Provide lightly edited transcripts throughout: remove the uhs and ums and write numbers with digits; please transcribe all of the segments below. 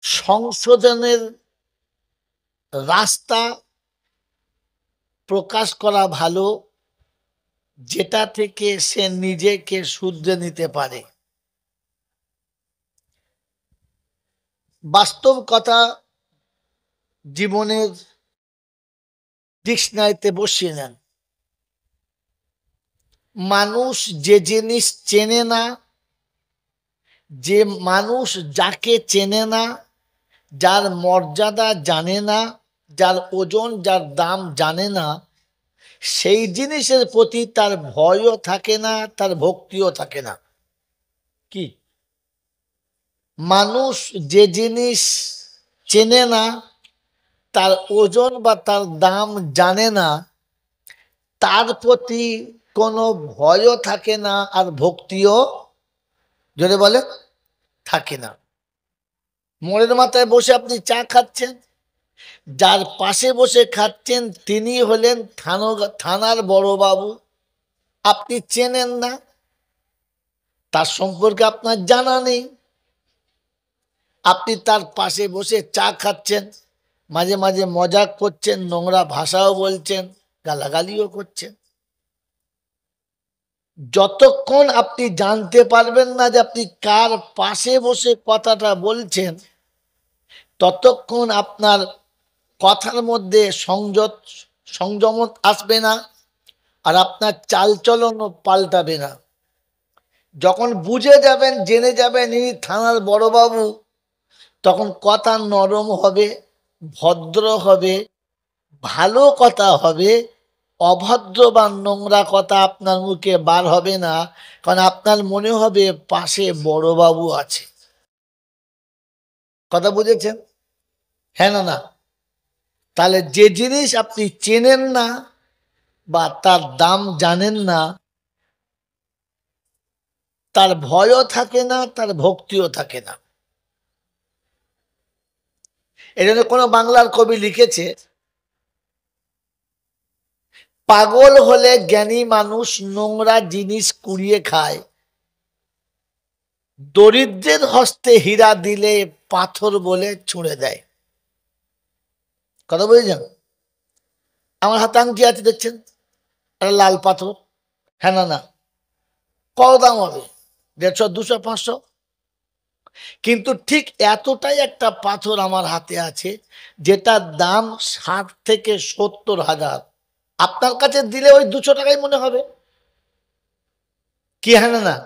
সংশোধনের রাস্তা প্রকাশ করা ভালো, যেটা থেকে সে নিজেকে শুধরে নিতে পারে। বাস্তব কথা জীবনের ডিকশনারিতে বসিয়ে নেন। মানুষ যে জিনিস চেনে না, যে মানুষ যাকে চেনে না, যার মর্যাদা জানে না, যার ওজন যার দাম জানে না, সেই জিনিসের প্রতি তার ভয়ও থাকে না, তার ভক্তিও থাকে না। কি? মানুষ যে জিনিস চেনে না, তার ওজন বা তার দাম জানে না, তার প্রতি কোনো ভয়ও থাকে না আর ভক্তিও, জোরে বলে, থাকে না। মোড়ের মাথায় বসে আপনি চা খাচ্ছেন, যার পাশে বসে খাচ্ছেন তিনি হলেন থানার বড়বাবু। আপনি চেনেন না, তার সম্পর্কে আপনার জানা নেই, আপনি তার পাশে বসে চা খাচ্ছেন, মাঝে মাঝে মজাক করছেন, নোংরা ভাষাও বলছেন, গালাগালিও করছেন। যতক্ষণ আপনি জানতে পারবেন না যে আপনি কার পাশে বসে কথাটা বলছেন, ততক্ষণ আপনার কথার মধ্যে সংযম আসবে না, আর আপনার চালচলনও পাল্টাবে না। যখন বুঝে যাবেন, জেনে যাবেন ইনি থানার বড়বাবু, তখন কথা নরম হবে, ভদ্র হবে, ভালো কথা হবে, অভদ্র বা নোংরা কথা আপনার মুখে বার হবে না, কারণ আপনার মনে হবে পাশে বড়বাবু আছে। কথা বুঝেছেন? হ্যাঁ না না? তাহলে যে জিনিস আপনি চেনেন না বা তার দাম জানেন না, তার ভয়ও থাকে না, তার ভক্তিও থাকে না। এই জন্য কোনো বাংলার কবি লিখেছে, পাগল হলে জ্ঞানী মানুষ নোংরা জিনিস কুড়িয়ে খায়, দরিদ্রের হস্তে হীরা দিলে পাথর বলে ছুঁড়ে দেয়। কথা বুঝেছেন? আমার হাতে আংটি আছে, দেখছেন, একটা লাল পাথর। হ্যাঁ না না? কত দাম হবে? 150, 200, 500। কিন্তু ঠিক এতটাই একটা পাথর আমার হাতে আছে যেটার দাম 60 থেকে 70,000। আপনার কাছে দিলে ওই 200 টাকাই মনে হবে। কি? হ্যাঁ না?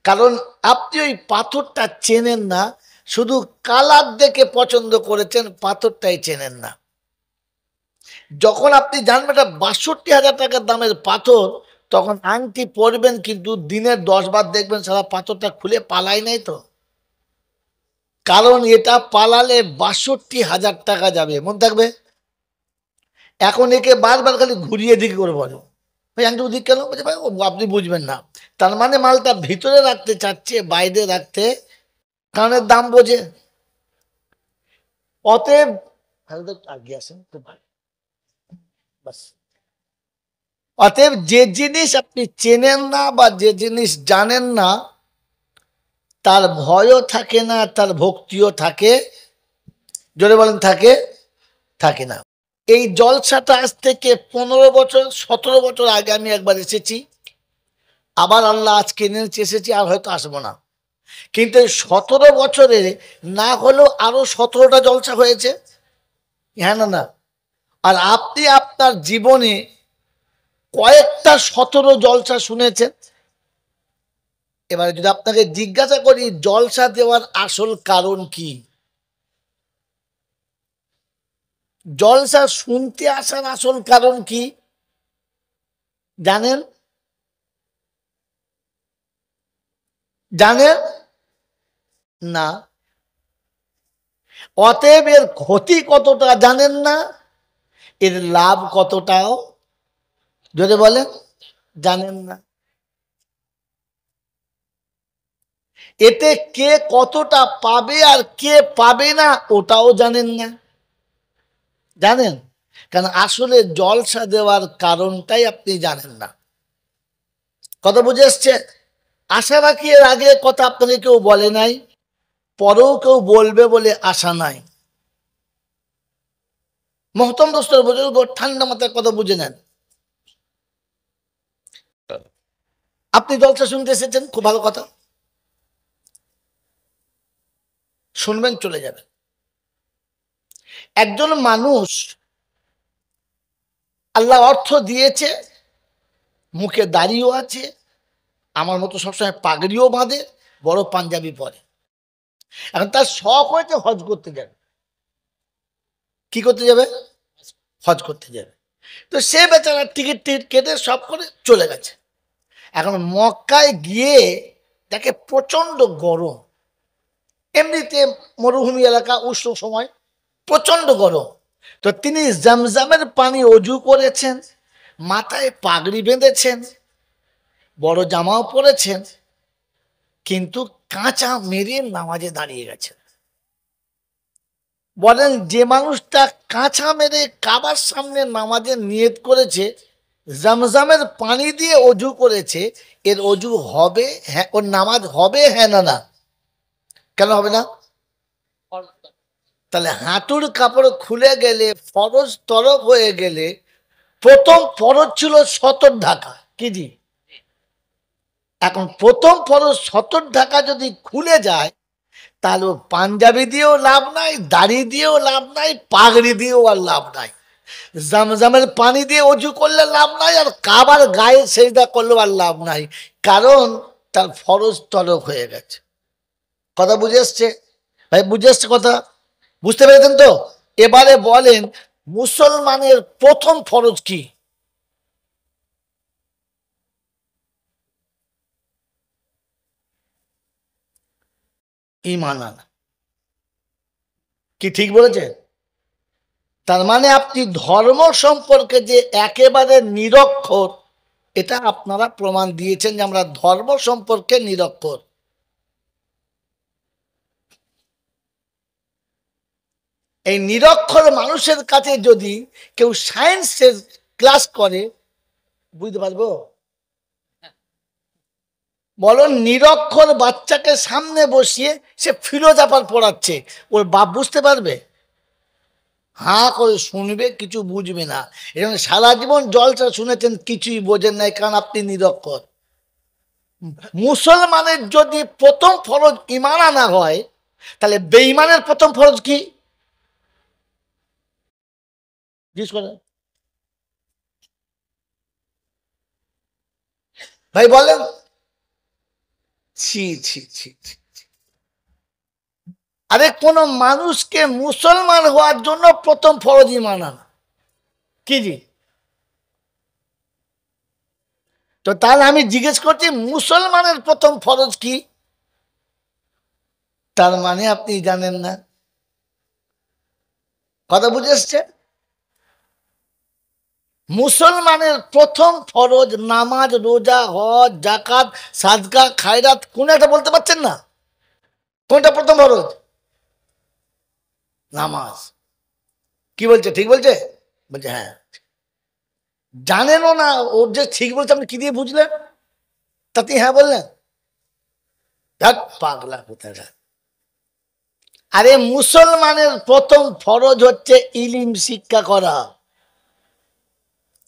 কারণ আপনি ওই পাথরটা চেনেন না, শুধু কালার দেখে পছন্দ করেছেন, পাথরটাই চেনেন না। যখন আপনি জানবেন এটা 62,000 টাকার দামের পাথর, তখন আংটি পরবেন, কিন্তু দিনের 10 বার দেখবেন সারা পাথরটা খুলে পালাই নাই তো। কারণ এটা পালালে 62,000 টাকা যাবে, মনে থাকবে। এখন একে বারবার খালি ঘুরিয়ে দিকে করে বলো, ভাই আংটি ওদিক কেন? বলছে ভাই আপনি বুঝবেন না। তার মানে মালটা ভিতরে রাখতে চাচ্ছে, বাইরে রাখতে, কারণের দাম বোঝে। অতএব আগে আসেন তো ভাই, বাস। অতএব যে জিনিস আপনি চেনেন না বা যে জিনিস জানেন না, তার ভয়ও থাকে না, তার ভক্তিও থাকে। জোরে বলেন, থাকে? থাকে না। এই জলসাটা আজ থেকে 15 বছর 17 বছর আগে আমি একবার এসেছি, আবার আল্লাহ আজকে নিয়ে এসেছি, আর হয়তো আসবো না। কিন্তু এই 17 বছরে না হলেও আরো 17টা জলসা হয়েছে। হ্যাঁ না না? আর আপনি আপনার জীবনে কয়েকটা 17 জলসা শুনেছেন। এবারে যদি আপনাকে জিজ্ঞাসা করি জলসা দেওয়ার আসল কারণ কি, জলসা শুনতে আসার আসল কারণ কি জানেন? জানেন না? অতএব এর ক্ষতি কতটা জানেন না, এর লাভ কতটাও যদি বলেন জানেন না। এতে কে কতটা পাবে আর কে পাবে না ওটাও জানেন না। জানেন? কারণ আসলে জলসা দেওয়ার কারণটাই আপনি জানেন না। কথা বুঝে এসছে? আশা রাখি এর আগে কথা আপনাকে কেউ বলে নাই। পরেও কেউ বলবে বলে আশা নাই। মহতম দোস্তর বুজুর্গ, ঠান্ডা মাথায় কথা বুঝে নেন। আপনি জলসা শুনতে এসেছেন, খুব ভালো কথা, শুনবেন, চলে যাবেন। একজন মানুষ আল্লাহ অর্থ দিয়েছে, মুখে দাড়িও আছে, আমার মতো সবসময় পাগড়িও বাঁধে, বড় পাঞ্জাবি পরে। এখন তার শখ হয়েছে হজ করতে যাবে। কি করতে যাবে? হজ করতে যাবে। তো সে বেচারা টিকিট কেটে সব করে চলে গেছে। এখন মক্কায় গিয়ে দেখে প্রচন্ড গরম, এমনিতে মরুভূমি এলাকা, উষ্ণ সময়, প্রচন্ড গরম। তো তিনি জমজমের পানি অজু করেছেন, মাথায় পাগড়ি বেঁধেছেন, বড় জামাও পরেছেন, কিন্তু কাঁচা মেরে নামাজে দাঁড়িয়ে গেছেন। বলেন, যে মানুষটা কাঁচা মেরে কাবার সামনে নামাজে নিয়ত করেছে, জমজমের পানি দিয়ে অজু করেছে, এর অজু হবে? হ্যাঁ, ওর নামাজ হবে? হ্যাঁ না না? কেন হবে না? তাহলে হাঁটুর কাপড় খুলে গেলে, ফরজ তরক হয়ে গেলে, প্রথম ফরজ ছিল সতর ঢাকা, কি জি? এখন প্রথম ফরজ সতর ঢাকা যদি খুলে যায়, তাহলে পাঞ্জাবি দিয়েও লাভ নাই, দাড়ি দিয়েও লাভ নাই, পাগড়ি দিয়েও আর লাভ নাই, জমজমের পানি দিয়ে অজু করলে লাভ নাই, আর কাবার গায়ে সেজদা করলেও আর লাভ নাই, কারণ তার ফরজ তরক হয়ে গেছে। কথা বুঝে এসছে ভাই? বুঝে এসছে কথা? বুঝতে পেরেছেন তো? এবারে বলেন, মুসলমানের প্রথম ফরজ কি? ঈমান আনা। কি ঠিক বলেছে? তার মানে আপনি ধর্ম সম্পর্কে যে একেবারে নিরক্ষর, এটা আপনারা প্রমাণ দিয়েছেন যে আমরা ধর্ম সম্পর্কে নিরক্ষর। এই নিরক্ষর মানুষের কাছে যদি কেউ সায়েন্সের ক্লাস করে, বুঝতে পারবো? বলো, নিরক্ষর বাচ্চাকে সামনে বসিয়ে সে ফিলোজাফার পড়াচ্ছে, ওর বাপ বুঝতে পারবে? হাঁ করে শুনবে, কিছু বুঝবে না। এবং সারা জীবন জলসা শুনেছেন, কিছুই বোঝেন নাই, কারণ আপনি নিরক্ষর। মুসলমানের যদি প্রথম ফরজ ঈমান আনা হয়, তাহলে বেঈমানের প্রথম ফরজ কি? জিজ্ঞেস করেন ভাই, বলেন। ছি ছি ছি ছি। আরে কোন মানুষকে মুসলমান হওয়ার জন্য প্রথম ফরজ ঈমান আনা, কি জি? তো তাহলে আমি জিজ্ঞেস করছি, মুসলমানের প্রথম ফরজ কি? তার মানে আপনি জানেন না। কথা বুঝে এসছে? মুসলমানের প্রথম ফরজ নামাজ, রোজা, হজ, জাকাত, সাদকা, খায়রাত, কোন একটা বলতে পারছেন না? কোনটা প্রথম ফরজ? নামাজ। কি বলছে? ঠিক বলছে? বলছে হ্যাঁ। জানেনও না ওর যে ঠিক বলছে, আপনি কি দিয়ে বুঝলেন? তাতে হ্যাঁ বললেন? পাগলা কোথায়। আরে মুসলমানের প্রথম ফরজ হচ্ছে ইলিম শিক্ষা করা।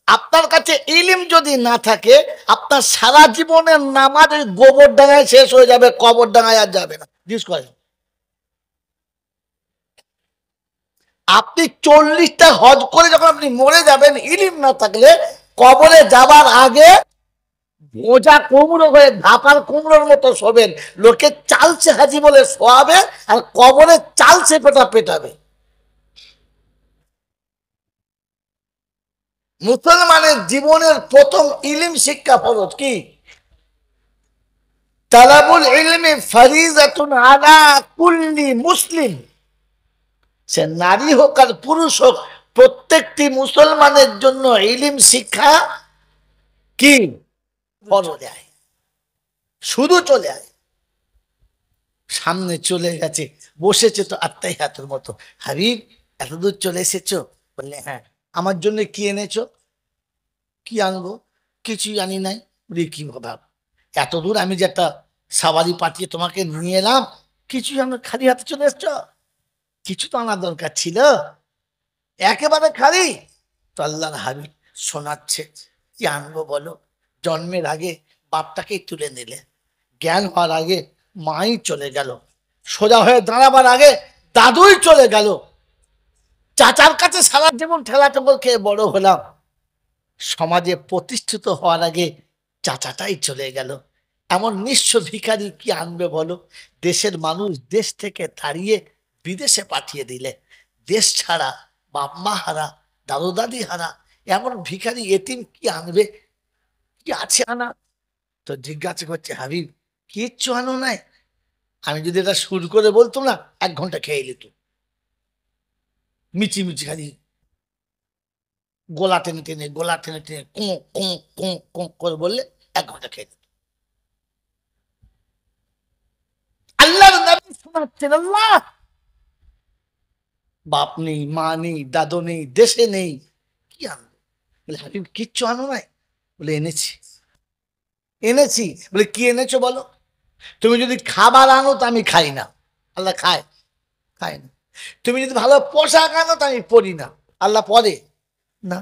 আপনার কাছে ইলিম যদি না থাকে, আপনার সারা জীবনের নামাজ গোবর ডাঙায় শেষ হয়ে যাবে, কবর ডাঙায় আর যাবে না। জিজ্ঞেস করেন, আপনি 40টা হজ করে যখন আপনি মরে যাবেন, ইলিম না থাকলে কবরে যাবার আগে বোঝা কুমড়ো হয়ে ধাপার কুমড়োর মতো শোবেন, লোকে চালছে হাজি বলে শোয়াবে, আর কবরে চালছে পেটা পেটাবে। মুসলমানের জীবনের প্রথম ইলিম শিক্ষা ফরজ কি? তালাবুল ইলমি ফরিজাতুন আলা কুল্লি মুসলিম। সে নারী হোক আর পুরুষ হোক, প্রত্যেকটি মুসলমানের জন্য ইলিম শিক্ষা কি? ফরজ। আয়, শুধু চলে আয়। সামনে চলে গেছে, বসেছে তো আত্মাই হাতের মতো। হাবিব, এতদূর চলে এসেছো? বললে হ্যাঁ। আমার জন্য কি এনেছো? কি আনবো? কিছুই আনি নাই। বলি কি ভাব, এত দূর আমি যে একটা সাবারি পাঠিয়ে তোমাকে নিয়ে এলাম, কিছু আমরা খালি হাতে চলে এসছ, কিছু তো আনার দরকার ছিল, একেবারে খালি। তো আল্লাহর হাবিব শোনাচ্ছে, কি আনবো বলো? জন্মের আগে বাপটাকেই তুলে নিলে, জ্ঞান হওয়ার আগে মাই চলে গেল, সোজা হয়ে দাঁড়াবার আগে দাদুই চলে গেল, চাচার কাছে সারা জীবন ঠেলা টেবল খেয়ে বড় হলাম, সমাজে প্রতিষ্ঠিত হওয়ার আগে চাচাটাই চলে গেল। এমন নিঃস্ব ভিখারি কি আনবে বলো? দেশের মানুষ দেশ থেকে তাড়িয়ে বিদেশে পাঠিয়ে দিলে, দেশ ছাড়া, বাপ মা হারা, দাদু দাদি হারা এমন ভিখারি এতিম কি আনবে? কি আছে আনা? তো জিজ্ঞাসা করছে, হাবিব কিচ্ছু আনো নাই? আমি যদি এটা শুরু করে বলতাম না, 1 ঘন্টা খেয়ে নিত। মিচি মিচি খালি গোলা টেনে টেনে, গোলা টেনে টেনে কোঁ কোঁ কোঁ কোঁ করে বললে 1 ঘন্টা খেয়ে নিত। আল্লাহর নবী শোনাচ্ছেন, আল্লাহ বাপ নেই, মা নেই, দাদু নেই, দেশে নেই, কি আনবো? বলে, হাবিব কিচ্ছু আনো নাই? বলে, এনেছি এনেছি। বলে, কি এনেছো বলো? তুমি যদি খাবার আনো তো আমি খাই না, আল্লাহ খায়? খায় না। তুমি যদি ভালো পোশাক আনো তো আমি পরি না, আল্লাহ পরে না।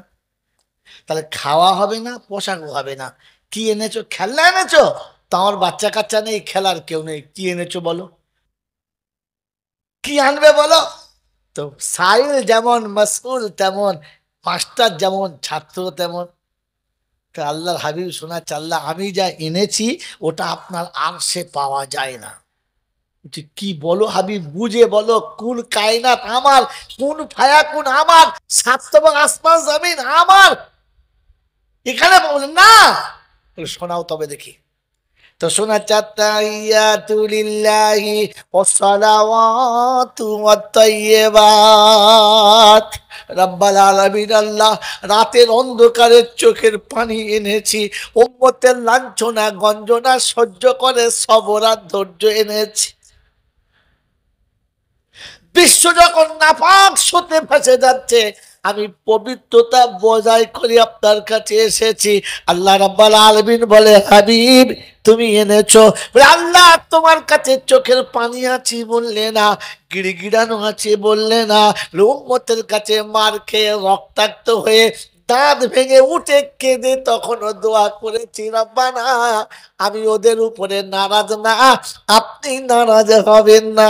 তাহলে খাওয়া হবে না, পোশাকও হবে না। কি এনেছো? খেলনা এনেছো? তো আমার বাচ্চা কাচ্চা নেই, খেলার কেউ নেই, কি এনেছো বলো? কি আনবে বলো? তো সাইল যেমন মাসউল তেমন, মাস্টার যেমন ছাত্র তেমন। তো আল্লাহর হাবিব শোনাচ্ছে, আল্লাহ আমি যা এনেছি ওটা আপনার আরশে পাওয়া যায় না। কি বলো হাবিব, বুঝে বলো, কোন কায়নাত আমার, কোন ফায়া কোন আমার, সাত এবং আসমান জমিন আমার, এখানে বলেন না। শোনাও তবে দেখি। তো শোনাচ্ছে, আত্তাহিয়াতু লিল্লাহি ওয়াস সালাওয়াতু ওয়াত তাইয়্যিবাত। রব্বুল আলামিন আল্লাহ, রাতের অন্ধকারে চোখের পানি এনেছি, উম্মতের লাঞ্ছনা গঞ্জনা সহ্য করে সবর আর ধৈর্য এনেছি। বিশ্ব যখন নাপাক সতে ফেসে যাচ্ছে, আমি পবিত্রতা বজায় করে আপনার কাছে এসেছি। আল্লাহ রাব্বুল আলামিন বলে, হাবিব তুমি এনেছো। আল্লাহ তোমার কাছে চোখের পানি আছে বললে না, গিড়গিড়ানো আছে বললে না, উম্মতের কাছে মার খেয়ে রক্তাক্ত হয়ে দাঁত ভেঙে উঠে কেঁদে তখনও দোয়া করেছি, রব্বানা আমি ওদের উপরে নারাজ না, আপনি নারাজ হবেন না,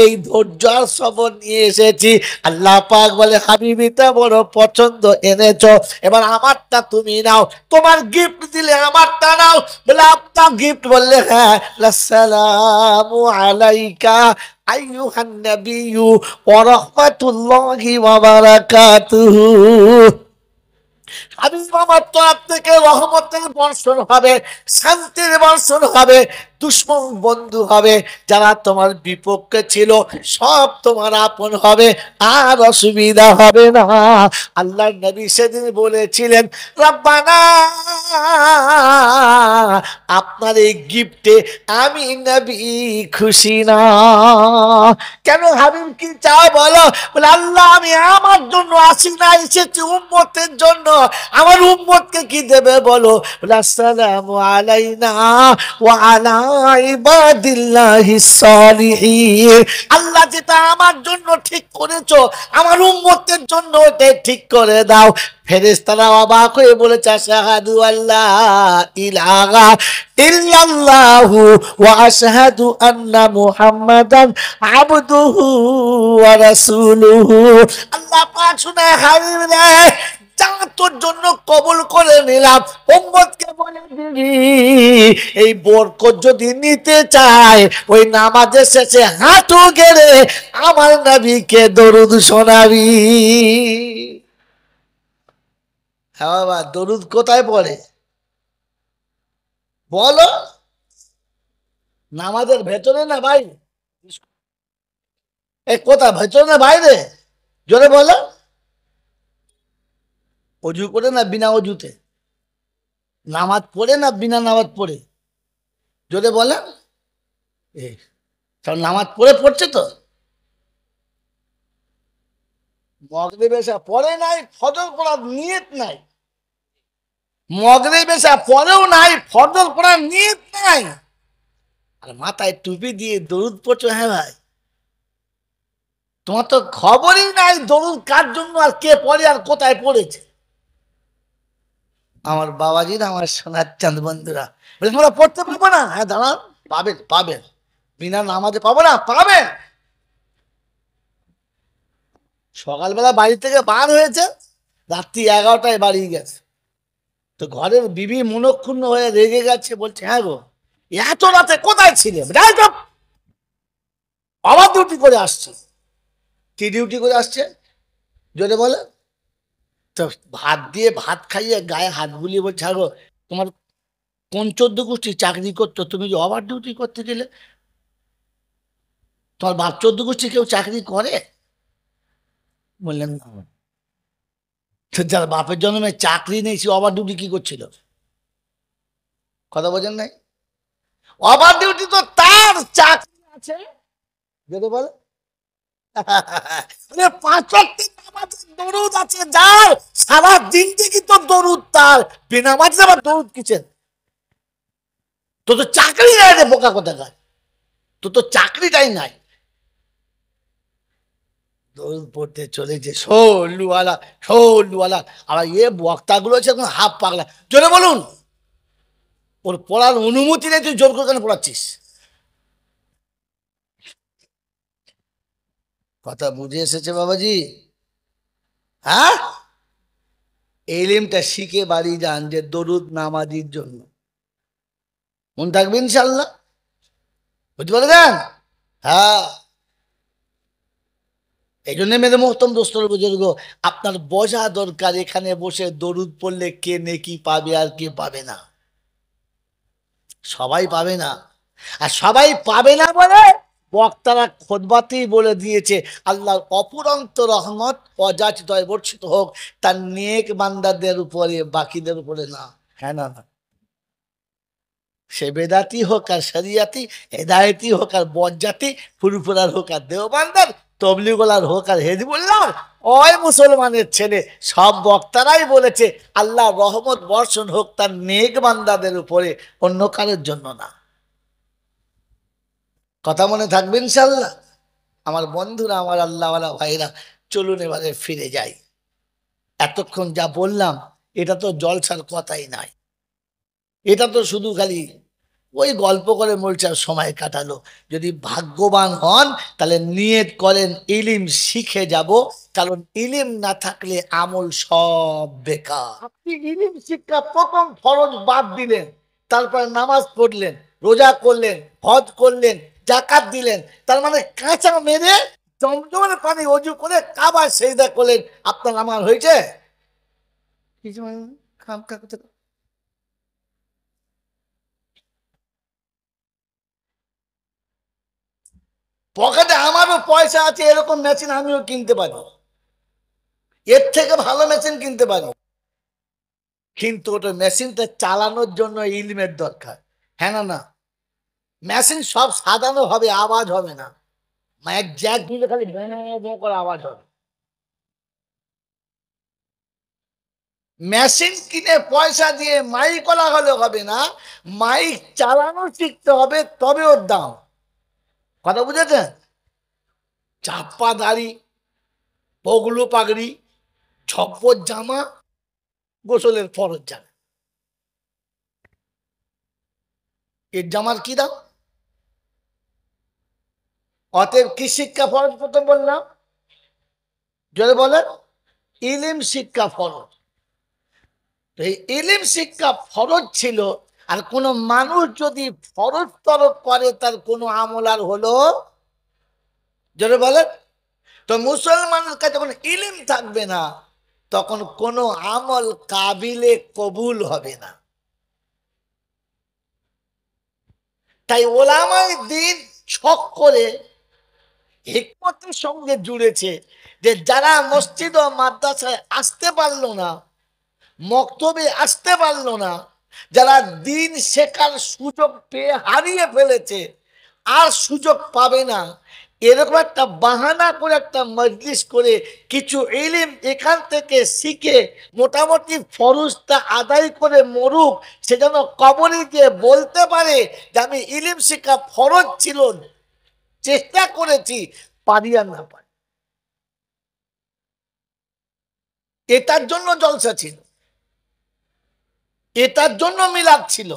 এই ধৈর্য আর সবর নিয়ে এসেছি। আল্লাহ পাক বলে, হাবিবিটা বড় পছন্দ এনেছো, এবার আমারটা তুমি নাও, তোমার গিফট দিলে আমারটা নাও। বলে, আপনার গিফট? বললে, হ্যাঁ। আসসালামু আলাইকা আইয়ুহান নাবিয়্যু ওয়া রাহমাতুল্লাহি ওয়া বারাকাতুহু। হাবিব আমার তরফ থেকে রহমতের বর্ষণ হবে, শান্তির বর্ষণ হবে, দুশ্মন বন্ধু হবে, যারা তোমার বিপক্ষে ছিল সব তোমার আপন হবে, আর অসুবিধা হবে না। আল্লাহর নবী সেদিন বলেছিলেন, রব্বানা আপনার এই গিফটে আমি নবী খুশি না। কেন হাবিব কি চাও বলো? বলে, আল্লাহ আমি আমার জন্য আসি না, এসেছি উম্মতের জন্য, আমার উম্মতকে কি দেবে বলো? বলে, আসসালামু আলাইনা ওয়া আলা ইবাদিল্লাহিস সালিহিন। আল্লাহ যেটা আমার জন্য ঠিক করেছো আমার উম্মতের জন্য ওটাই ঠিক করে দাও। ফেরেশতারা অবাক হয়ে বলেছে, আশহাদু আল্লা ইলাহা ইল্লাল্লাহু ওয়া আশহাদু আন্না মুহাম্মাদান আবদুহু ওয়া রাসূলুহু। আল্লাহ পাক শুনে, হাবিব রে যা তোর জন্য কবুল করে নিলাম, উম্মতকে বলে দিবি এই বরকত যদি নিতে চায় ওই নামাজের শেষে হাঁটু গেড়ে আমার নবীকে দরুদ শোনাবি। হ্যাঁ বাবা, দরুদ কোথায় পড়ে বলো? নামাজের ভেতরে না ভাই? এ কোথায়, ভেতরে না বাইরে? জোরে বলো। অজু করে না বিনা অজুতে? নামাজ পড়ে না বিনা নামাজ পড়ে? জোরে বলে। এ সব নামাজ পড়ে পড়ছে তো। মগরিব এসা পড়ে নাই, ফজর পড়ার নিয়ত নাই। মগরিব এসা পড়েও নাই, ফজর পড়ার নিয়ত নাই। আর মাথায় টুপি দিয়ে দরুদ পড়ছো। হ্যাঁ ভাই, তোমার তো খবরই নাই দরুদ কার জন্য আর কে পড়ে আর কোথায় পড়েছে। আমার বাবাজিরা, আমার সোনার চাঁদ বন্ধুরা, বলে তোমরা পড়তে পারবো না? হ্যাঁ দাঁড়ান, পাবেন পাবেন, বিনা নামাজে পাবো না? পাবেন। সকালবেলা বাড়ি থেকে বার হয়েছে, রাত্রি 11টায় বাড়ি গেছে। তো ঘরের বিবি মনক্ষুণ্ণ হয়ে রেগে গেছে, বলছে হ্যাঁ গো, এত রাতে কোথায় ছিলে? আবার ডিউটি করে আসছে। কি ডিউটি করে আসছে জোরে বলে? তো ভাত দিয়ে ভাত খাইয়ে গায়ে হাত বুলিয়ে বলছে হ্যাঁ গো, তোমার কোন 14 গোষ্ঠী চাকরি করতো, তুমি যে ওভার ডিউটি করতে গেলে? তোমার বাপ 14 গোষ্ঠী কেউ চাকরি করে? বললেন না। তো যার বাপের জন্মে চাকরি নেই সে ওভার ডিউটি কি করছিল? কথা বোঝেন নাই? ওভার ডিউটি তো তার চাকরি আছে যদি বলে। 5 ওয়াক্ত নামাজের দরুদ আছে যার, সারা জিন্দেগি তো দরুদ তার, বিনা নামাজে আবার দরুদ কিসের? তো তো চাকরি নাই রে বোকা কোথাকার, তো তো চাকরিটাই নাই। দরুদ পড়তে চলেছে শোলুওয়ালা শোলুওয়ালা। আর বক্তাগুলো হচ্ছে এখন হাফ পাগলা। জোরে বলুন, ওর পড়ার অনুমতি নেই, তুই জোর করে কেন পড়াচ্ছিস? কথা বুঝে এসেছে বাবাজি? হ্যাঁ, এলিমটা শিখে বাড়ি যান যে দরুদ নামাজির জন্য। মনে থাকবে ইনশাল্লাহ, বুঝতে পারলেন? হ্যাঁ, এই জন্য মেরে মোহতম দোস্তর বুজুর্গ, আপনার বোঝা দরকার এখানে বসে দরুদ পড়লে কে নেকি পাবে আর কে পাবে না। সবাই পাবে না, আর সবাই পাবে না বলে বক্তারা খুতবাতেই বলে দিয়েছে আল্লাহর অপুরন্ত রহমত অযাচিত বর্ষিত হোক তার নেক বান্দাদের উপরে, বাকিদের উপরে না। হ্যাঁ না না, সে বেদাতি হোক আর শরিয়াতি, হেদায়তি হোক আর বজ্জাতি, ফুরফুরার হোক আর দেওবান্দার, তবলিগলার হোক আর হেজবুল্লাহ, ওই মুসলমানের ছেলে, সব বক্তারাই বলেছে আল্লাহ রহমত বর্ষণ হোক তার নেক বান্দাদের উপরে, অন্য কারোর জন্য না। কথা মনে থাকবে ইনশাল্লাহ? আমার বন্ধুরা, আমার আল্লাহওয়ালা ভাইরা, চলুন এবারে ফিরে যাই। এতক্ষণ যা বললাম এটা তো জলসার কথাই নাই, এটা তো শুধু খালি ওই গল্প করে মলচার সময় কাটালো। যদি ভাগ্যবান হন তাহলে নিয়ত করেন ইলিম শিখে যাব, কারণ ইলিম না থাকলে আমল সব বেকার। আপনি ইলিম শিক্ষা প্রথম ফরজ বাদ দিলেন, তারপর নামাজ পড়লেন, রোজা করলেন, হজ করলেন, জাকাত দিলেন, তার মানে কাঁচা মেরে জমজমের পানি অজু করে কাবার সেজদা করলেন, আপনার আমার হয়েছে কিছু? খাম খা করতে পকেটে আমারও পয়সা আছে, এরকম মেশিন আমিও কিনতে পারি, এর থেকে ভালো মেশিন কিনতে পারি, কিন্তু ওটা মেশিনটা চালানোর জন্য ইলমের দরকার। হ্যাঁ না না, মেশিন সব সাজানো হবে, আওয়াজ হবে না, এক জ্যাক দিলে খালি করে আওয়াজ হবে। মেশিন কিনে পয়সা দিয়ে মাইক করা হলে হবে না, মাইক চালানো শিখতে হবে, তবে ওর দাম। কথা বুঝেছেন? চাপ্পা দাড়ি, পগলু পাগড়ি, ছপ্পর জামা, গোসলের ফরজ জামা, এর জামার কি দাম? অতএব কি শিক্ষা ফরজ প্রথম বললাম? যদি বলেন ইলিম শিক্ষা ফরজ। তো এই ইলিম শিক্ষা ফরজ ছিল, আর কোন মানুষ যদি ফরজ তরক করে তার কোনো আমল আর হলো? যদি বলেন, তো মুসলমানের কাছে যখন ইলিম থাকবে না তখন কোনো আমল কাবিলে কবুল হবে না। তাই ওলামায়ে দ্বীন ছক করে হিকমতের সঙ্গে জুড়েছে যে যারা মসজিদ ও মাদ্রাসায় আসতে পারলো না, মক্তবে আসতে পারলো না, যারা দিন শেখার সুযোগ পেয়ে হারিয়ে ফেলেছে, আর সুযোগ পাবে না, এরকম একটা বাহানা করে একটা মজলিস করে কিছু ইলম এখান থেকে শিখে মোটামুটি ফরজটা আদায় করে মরুক, সে যেন কবরে গিয়ে বলতে পারে যে আমি ইলম শিখা ফরজ ছিল, চেষ্টা করেছি, পারি আর না পারি। এটার জন্য জলসা ছিল, এটার জন্য মিলাদ ছিল।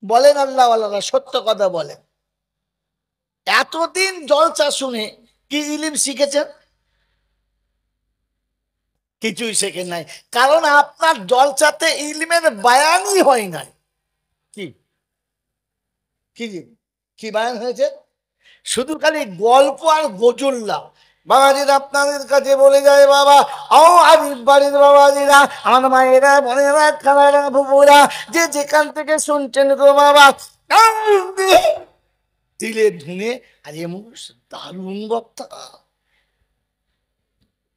বলেন আল্লাহ আল্লাহ, সত্য কথা বলেন। এতদিন জলসা শুনে কি ইলিম শিখেছেন? কিছুই শেখেন নাই, কারণ আপনার জলসাতে ইলমের বায়ানই হয় নাই। কি কি কি বায়ান হয়েছে? শুধু খালি গল্প আর গজুল্লা। বাবাজিরা আপনাদের কাছে বলে যায়, বাবা ও আরিফ বাড়ির বাবাজিরা, আমার মায়েরা, বোনেরা, খালারা, বুবুরা, যে যেখান থেকে শুনছেন গো বাবা, দিলে ধুনে আর এমন দারুণ বক্তা,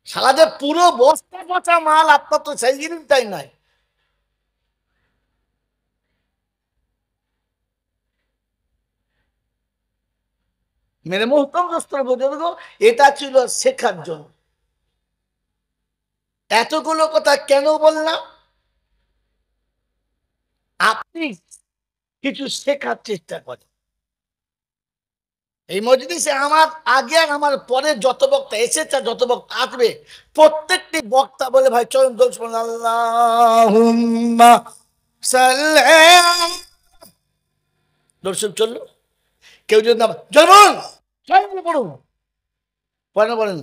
সারাদে পুরো বস্তা পচা মাল, আপনার তো সেই জিনিসটাই নাই। মেরে মোহতম দোস্তর বুজুর্গ, এটা ছিল শেখার জন্য। এতগুলো কথা কেন বললাম? আপনি কিছু শেখার চেষ্টা করেন। এই মজলিসে আমার আগে আর আমার পরে যত বক্তা এসেছে, যত বক্তা আসবে, প্রত্যেকটি বক্তা বলে ভাই চলুন দোষ আল্লাহুম্মা সাল্লি, দর্শক চললো। কেউ যদি না জরুন পড়ুন, পড়েন বলেন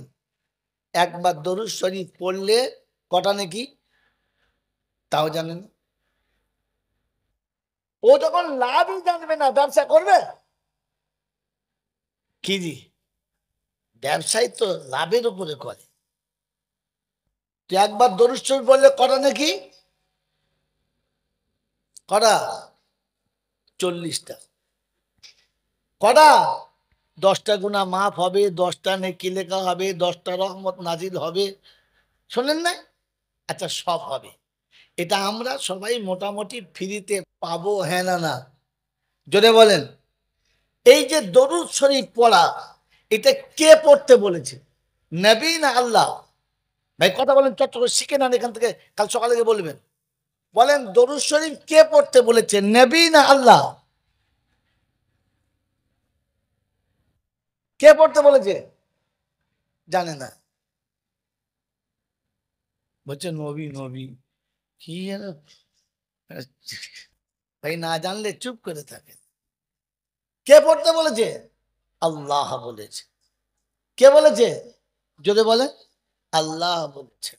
একবার দরুদ শরীফ পড়লে কটা নাকি তাও জানেন। ও যখন লাভই জানবে না, ব্যবসা করবে কি? ব্যবসায়ী তো লাভের উপরে করে। তো একবার দরুদ শরীফ বললে কটা নাকি? কটা? 40টা। কটা? 10টা গুনাহ মাফ হবে, 10টা নেকি লেখা হবে, 10টা রহমত নাজিল হবে। শোনেন না? আচ্ছা, সব হবে। এটা আমরা সবাই মোটামুটি ফ্রিতে পাবো, হ্যাঁ না না? জোরে বলেন। এই যে দরুদ শরীফ পড়া, এটা কে পড়তে বলেছে? নবী না আল্লাহ? ভাই কথা বলেন, চট করে শিখে নেন এখান থেকে, কাল সকালে গিয়ে বলবেন। বলেন দরুদ শরীফ কে পড়তে বলেছে, নবী না আল্লাহ? কে পড়তে বলেছে? জানে না, বলছে নবী নবী কি যেন। ভাই না জানলে চুপ করে থাকে। কে পড়তে বলেছে? আল্লাহ বলেছে। কে বলেছে? যদি বলে আল্লাহ বলেছে।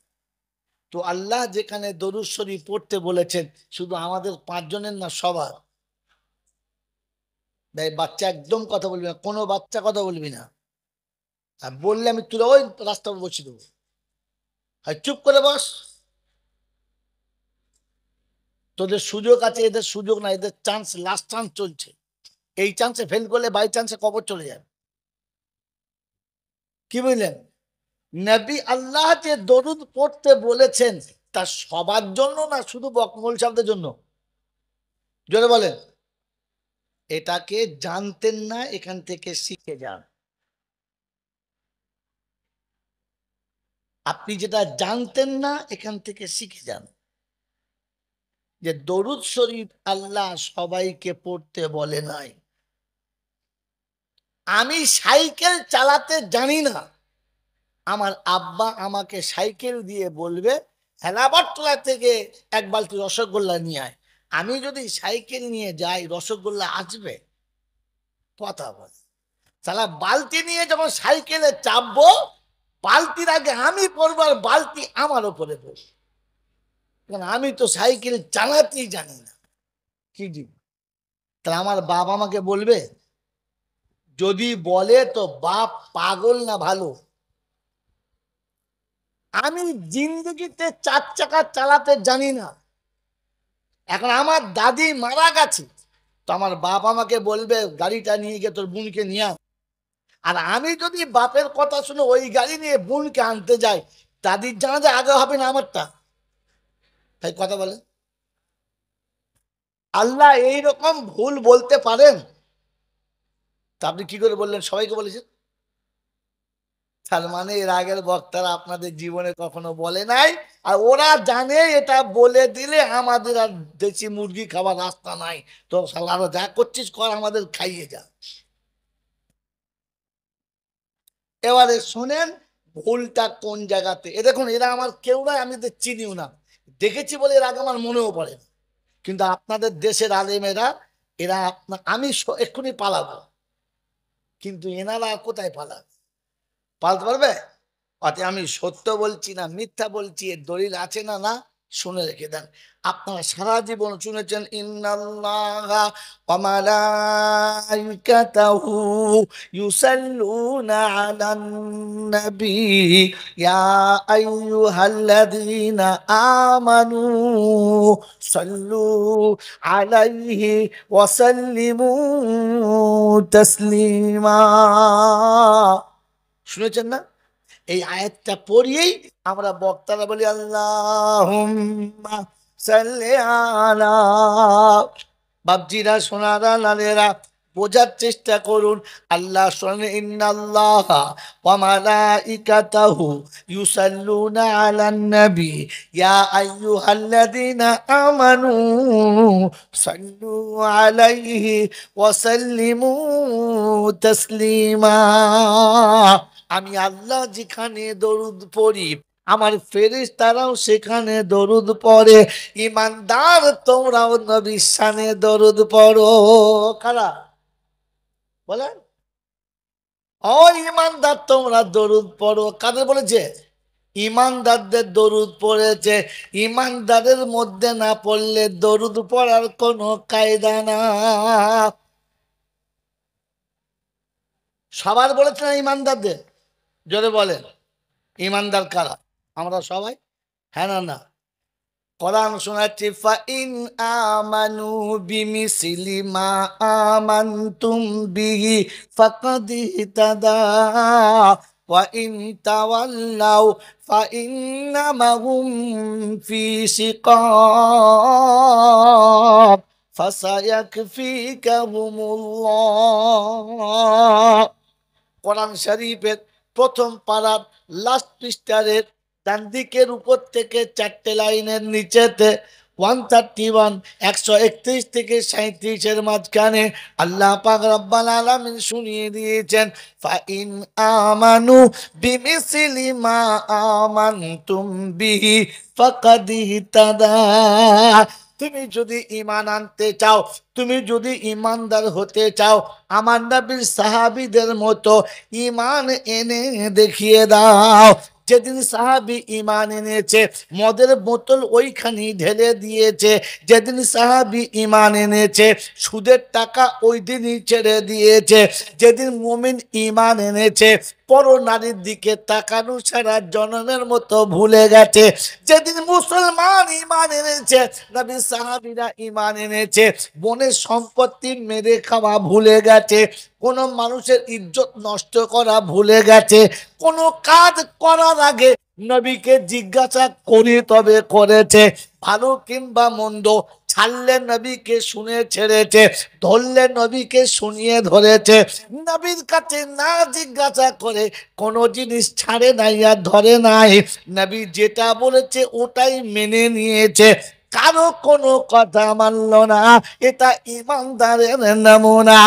তো আল্লাহ যেখানে দরুদ শরীফ পড়তে বলেছেন, শুধু আমাদের 5 জনের না, সবার। ভাই বাচ্চা একদম কথা বলবি না, কোনো বাচ্চা কথা বলবি না। আর বললে আমি তুলে ওই রাস্তা বসে দেবো। আর চুপ করে বস। তোদের সুযোগ আছে, এদের সুযোগ না, এদের চান্স, লাস্ট চান্স চলছে। এই চান্সে ফেল করলে বাই চান্সে কবর চলে যাবে। কি বুঝলেন? নবী আল্লাহ যে দরুদ পড়তে বলেছেন, তা সবার জন্য না, শুধু বকমল সাহেবদের জন্য? জোরে বলেন। এটাকে জানতেন না, এখান থেকে শিখে যান। আপনি যেটা জানতেন না, এখান থেকে শিখে যান যে দরুদ শরীফ আল্লাহ সবাইকে পড়তে বলে নাই। আমি সাইকেল চালাতে জানি না, আমার আব্বা আমাকে সাইকেল দিয়ে বলবে হেলাবারতলা থেকে 1 বালতি রসগোল্লা নিয়ে আয়। আমি যদি সাইকেল নিয়ে যাই, রসগোল্লা আসবে? কথা বল। সালা বালতি নিয়ে যখন সাইকেলে চাপবো, বালতির আগে আমি পড়বো আর বালতি আমার ওপরে পড়বে, কারণ আমি তো সাইকেল চালাতেই জানি না। কি দিব? তাহলে আমার বাপ আমাকে বলবে? যদি বলে তো বাপ পাগল না ভালো। আমি জিন্দগিতে 4 চাকা চালাতে জানি না। এখন আমার দাদি মারা গেছে, তো আমার বাপ আমাকে বলবে গাড়িটা নিয়ে গিয়ে তোর বোনকে নিয়ে আন। আর আমি যদি বাপের কথা শুনে ওই গাড়ি নিয়ে বোনকে আনতে যাই, দাদির জানাজা আগে হবে না আমারটা? তাই কথা বলে। আল্লাহ এইরকম ভুল বলতে পারেন? তা আপনি কি করে বললেন সবাইকে বলেছেন? তার মানে এর আগের বক্তারা আপনাদের জীবনে কখনো বলে নাই, আর ওরা জানে এটা বলে দিলে আমাদের আর দেশি মুরগি খাওয়ার রাস্তা নাই। তো শালারা যা করছিস কর, আমাদের খাইয়ে যা। এবারে শোনেন ভুলটা কোন জায়গাতে। এ দেখুন, এরা আমার কেউ নয়, আমি তো চিনিও না, দেখেছি বলে এর আগে আমার মনেও পড়ে না। কিন্তু আপনাদের দেশের আলেমেরা, এরা আমি এক্ষুনি পালাবো, কিন্তু এনারা কোথায় পালাবে? পালতে পারবে? অতএব আমি সত্য বলছি না মিথ্যা বলছি, এর দলিল আছে না? না, শুনে রেখে দেন। আপনারা সারা জীবন শুনেছেন ইন্নাল্লাহা ওয়া মালাইকাতাহু ইউসাল্লুনা আলান নবী ইয়া আইয়ুহাল্লাযীনা আমানু সাল্লু আলাইহি ওয়া সাল্লিমু তাসলিমা। শুনেছেন না? এই আয়াতটা পড়িয়েই আমরা বক্তারা বলি আল্লাহুম্মা সাল্লি আলা। বাপজিরা, সোনারা, লালেরা, বোঝার চেষ্টা করুন। আল্লাহ শোনেন ইন্নাল্লাহা ওয়া মালাইকাতাহু ইউসাল্লুনা আলান নবী ইয়া আইয়ুহাল্লাযীনা আমানু সাল্লু আলাইহি ওয়া সাল্লিমু তাসলিমা। আমি আল্লাহ যেখানে দরুদ পড়ি, আমার ফেরেশতারাও সেখানে দরুদ পড়ে। ঈমানদার তোমরাও নবীর শানে দরুদ পড়ো। কারা বলেন? ও ঈমানদার তোমরা দরুদ পড়ো। কাদের বলেছে? ঈমানদারদের দরুদ পড়েছে। ঈমানদারের মধ্যে না পড়লে দরুদ পড়ার কোনো কায়দা না। সবার বলেছে না ঈমানদারদের? জোরে বলেন, ঈমানদার কারা? আমরা সবাই? হ্যাঁ না? না, কোরআন শোনাচ্ছি ফাইন আমানু বিমিসলি মা আমানতুম বিহি ফাকাদ ইহতাদা ওয়া ইন তাওয়াল্লাউ ফাইন্নামা হুম ফি শিকাক ফাসায়াকফিকাহুমুল্লাহ। কোরআন শরীফের প্রথম পারার লাস্ট পৃষ্ঠারের ডান দিকের উপর থেকে 4টে লাইনের নিচেতে 131 131 থেকে 37 মাঝখানে আল্লাহ পাক রব্বুল আলামিন শুনিয়ে দিয়েছেন ফাইন আমানু বিমিসলি মা আমানতুম বিহি ফাকাদ ইহতাদা। তুমি যদি ঈমান আনতে চাও, তুমি যদি ঈমানদার হতে চাও, আমার নবীর সাহাবীদের মতো ঈমান এনে দেখিয়ে দাও। যেদিন সাহাবী ঈমান এনেছে, মদের বোতল ওইখানে ঢেলে দিয়েছে। যেদিন সাহাবী ঈমান এনেছে, সুদের টাকা ওই দিনই ছেড়ে দিয়েছে। যেদিন মুমিন ঈমান এনেছে, পর নারীর দিকে তাকানো ছাড়া জনমের মতো ভুলে গেছে। যেদিন মুসলমান ঈমান এনেছে, নবী সাহাবীরা ঈমান এনেছে, বনের সম্পত্তি মেরে খাওয়া ভুলে গেছে, কোন মানুষের ইজ্জত নষ্ট করা ভুলে গেছে, কোন কাজ করার আগে নবীকে জিজ্ঞাসা করে তবে করেছে। ভালো কিংবা মন্দ ছাড়লে নবীকে শুনে ছেড়েছে, ধরলে নবীকে শুনিয়ে ধরেছে। নবীর কাছে না জিজ্ঞাসা করে কোনো জিনিস ছাড়ে নাই আর ধরে নাই। নবী যেটা বলেছে ওটাই মেনে নিয়েছে, কারো কোনো কথা মানল না। এটা ঈমানদারের নমুনা।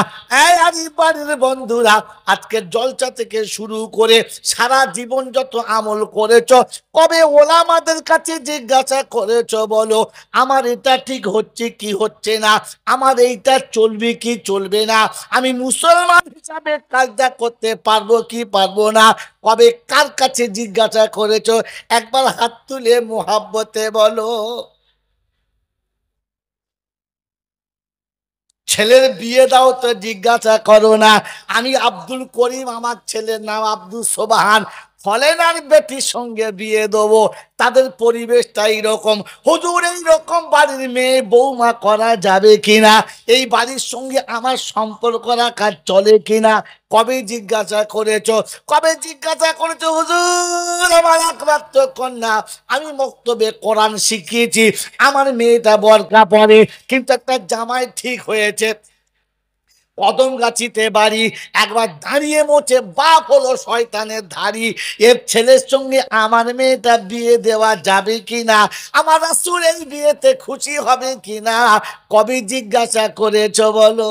এই বাড়ির বন্ধুরা, আজকে জলসা থেকে শুরু করে সারা জীবন যত আমল করেছ, কবে ওলামাদের কাছে জিজ্ঞাসা করেছ বলো আমার এটা ঠিক হচ্ছে কি হচ্ছে না, আমার এইটা চলবে কি চলবে না, আমি মুসলমান হিসাবে কাজটা করতে পারবো কি পারবো না? কবে কার কাছে জিজ্ঞাসা করেছ? একবার হাত তুলে মোহাব্বতে বলো। ছেলের বিয়ে দাও তো জিজ্ঞাসা করো না আমি আব্দুল করিম, আমার ছেলের নাম আব্দুল সোবাহান, ফলেনার বেটির সঙ্গে বিয়ে দেবো। তাদের পরিবেশটা এইরকম। হুজুর এইরকম বাড়ির মেয়ে বৌমা করা যাবে কিনা, এই বাড়ির সঙ্গে আমার সম্পর্ক রাখা চলে কিনা? কবে জিজ্ঞাসা করেছো? কবে জিজ্ঞাসা করেছো হুজুর আমার একমাত্র কন্যা, আমি মক্তবে কোরআন শিখিয়েছি, আমার মেয়েটা বরকা পরে, কিন্তু একটা জামাই ঠিক হয়েছে, কদম গাছিতে বাড়ি, একবার দাঁড়িয়ে মোছে বাপ হলো শয়তানের ধারি, এর ছেলের সঙ্গে আমার মেয়েটা বিয়ে দেওয়া যাবে কিনা, আমার রাসূল এই বিয়েতে খুশি হবে কিনা, কবে জিজ্ঞাসা করেছো বলো?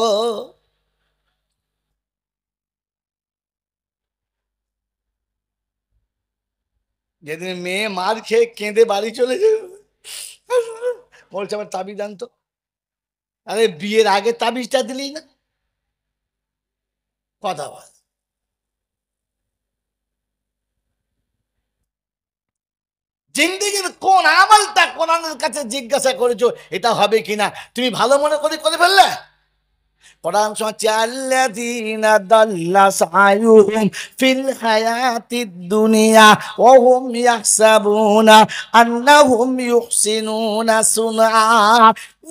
যেদিন মেয়ে মার খেয়ে কেঁদে বাড়ি চলে যাবে, বলছে আমার তাবিজ আনতো। আরে বিয়ের আগে তাবিজটা দিলি না? কথা বল। জিন্দিগির কোন আমলটা কোরআনের কাছে জিজ্ঞাসা করেছো এটা হবে কিনা, তুমি ভালো মনে করে ফেললে। কোরআন শোনাচ্ছে আল্লাযীনা দাল্লা সায়ুহুম ফিল হায়াতিদ দুনিয়া ওয়া হুম ইয়াহসাবুনা আন্নাহুম ইউহসিনুনা সুনআ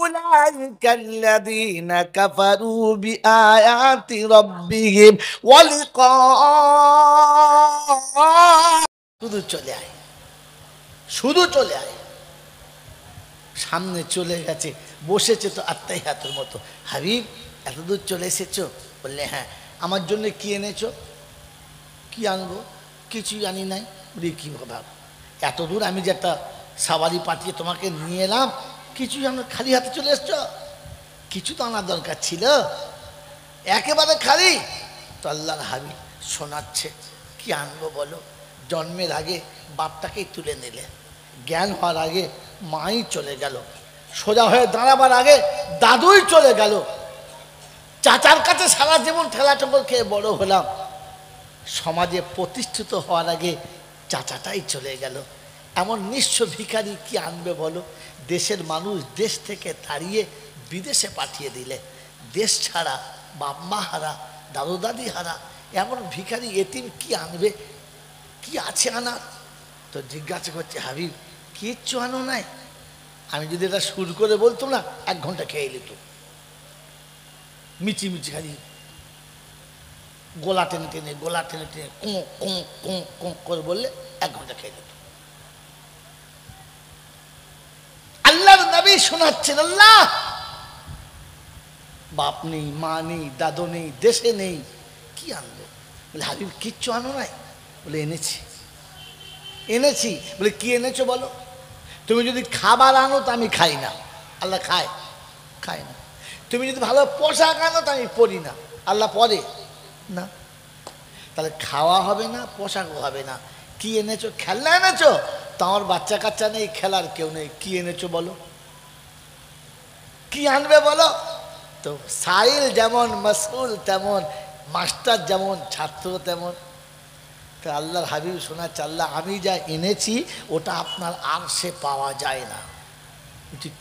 উলাইকাল্লাযীনা কাফারু বিআয়াতি রাব্বিহিম ওয়া লিকা। শুধু চলে আয়, শুধু চলে আয়। সামনে চলে গেছে, বসেছে তো আত্মাই হাতের মতো। হাবিব এত দূর চলে এসেছো? বললে হ্যাঁ। আমার জন্য কি এনেছো? কি আনবো? কিছুই আনি নাই। বলি কি ভাব, এত দূর আমি যে একটা সাওয়ারি পাঠিয়ে তোমাকে নিয়ে এলাম, কিছুই আমরা খালি হাতে চলে এসছো? কিছু তো আনার দরকার ছিল, একেবারে খালি। তো আল্লাহর হাবিব শোনাচ্ছে কি আনবো বলো। জন্মের আগে বাপটাকেই তুলে নিলে, জ্ঞান হওয়ার আগে মাই চলে গেল, সোজা হয়ে দাঁড়াবার আগে দাদুই চলে গেল, চাচার কাছে সারা জীবন ঠেলা ঠোকর খেয়ে বড় হলাম, সমাজে প্রতিষ্ঠিত হওয়ার আগে চাচাটাই চলে গেল। এমন নিঃস্ব ভিখারি কি আনবে বলো? দেশের মানুষ দেশ থেকে তাড়িয়ে বিদেশে পাঠিয়ে দিলে, দেশ ছাড়া, বাপ মা হারা, দাদু দাদি হারা এমন ভিখারি এতিম কি আনবে? কি আছে আনার? তো জিজ্ঞাসা করছে হাবিব কিচ্ছু আনো নাই? আমি যদি এটা সুর করে বলতাম না, 1 ঘন্টা খেয়ে নিত। মিচি মিচি খালি গোলা টেনে টেনে কোঁ কোঁ কোঁ কোঁ করে বললে 1 ঘন্টা খেয়ে নিত। আল্লাহর নবী শোনাচ্ছেন, আল্লাহ বাপ নেই, মা নেই, দাদু নেই, দেশে নেই, কি আনবো? বলে হাবিব কিচ্ছু আনো নাই? বলে এনেছি। এনেছি? বলে কি এনেছো বলো? তুমি যদি খাবার আনো তো আমি খাই না, আল্লাহ খায়? খায় না। তুমি যদি ভালো পোশাক আনো তো আমি পরি না, আল্লাহ পরে না। তাহলে খাওয়া হবে না, পোশাকও হবে না। কি এনেছো? খেলনা এনেছো? তো আমার বাচ্চা কাচ্চা নেই, খেলার কেউ নেই, কি এনেছো বলো? কি আনবে বলো? তো সাইল যেমন মাসউল তেমন, মাস্টার যেমন ছাত্র তেমন। তো আল্লাহর হাবিব শোনাচ্ছে, আল্লাহ আমি যা এনেছি ওটা আপনার আরশে পাওয়া যায় না।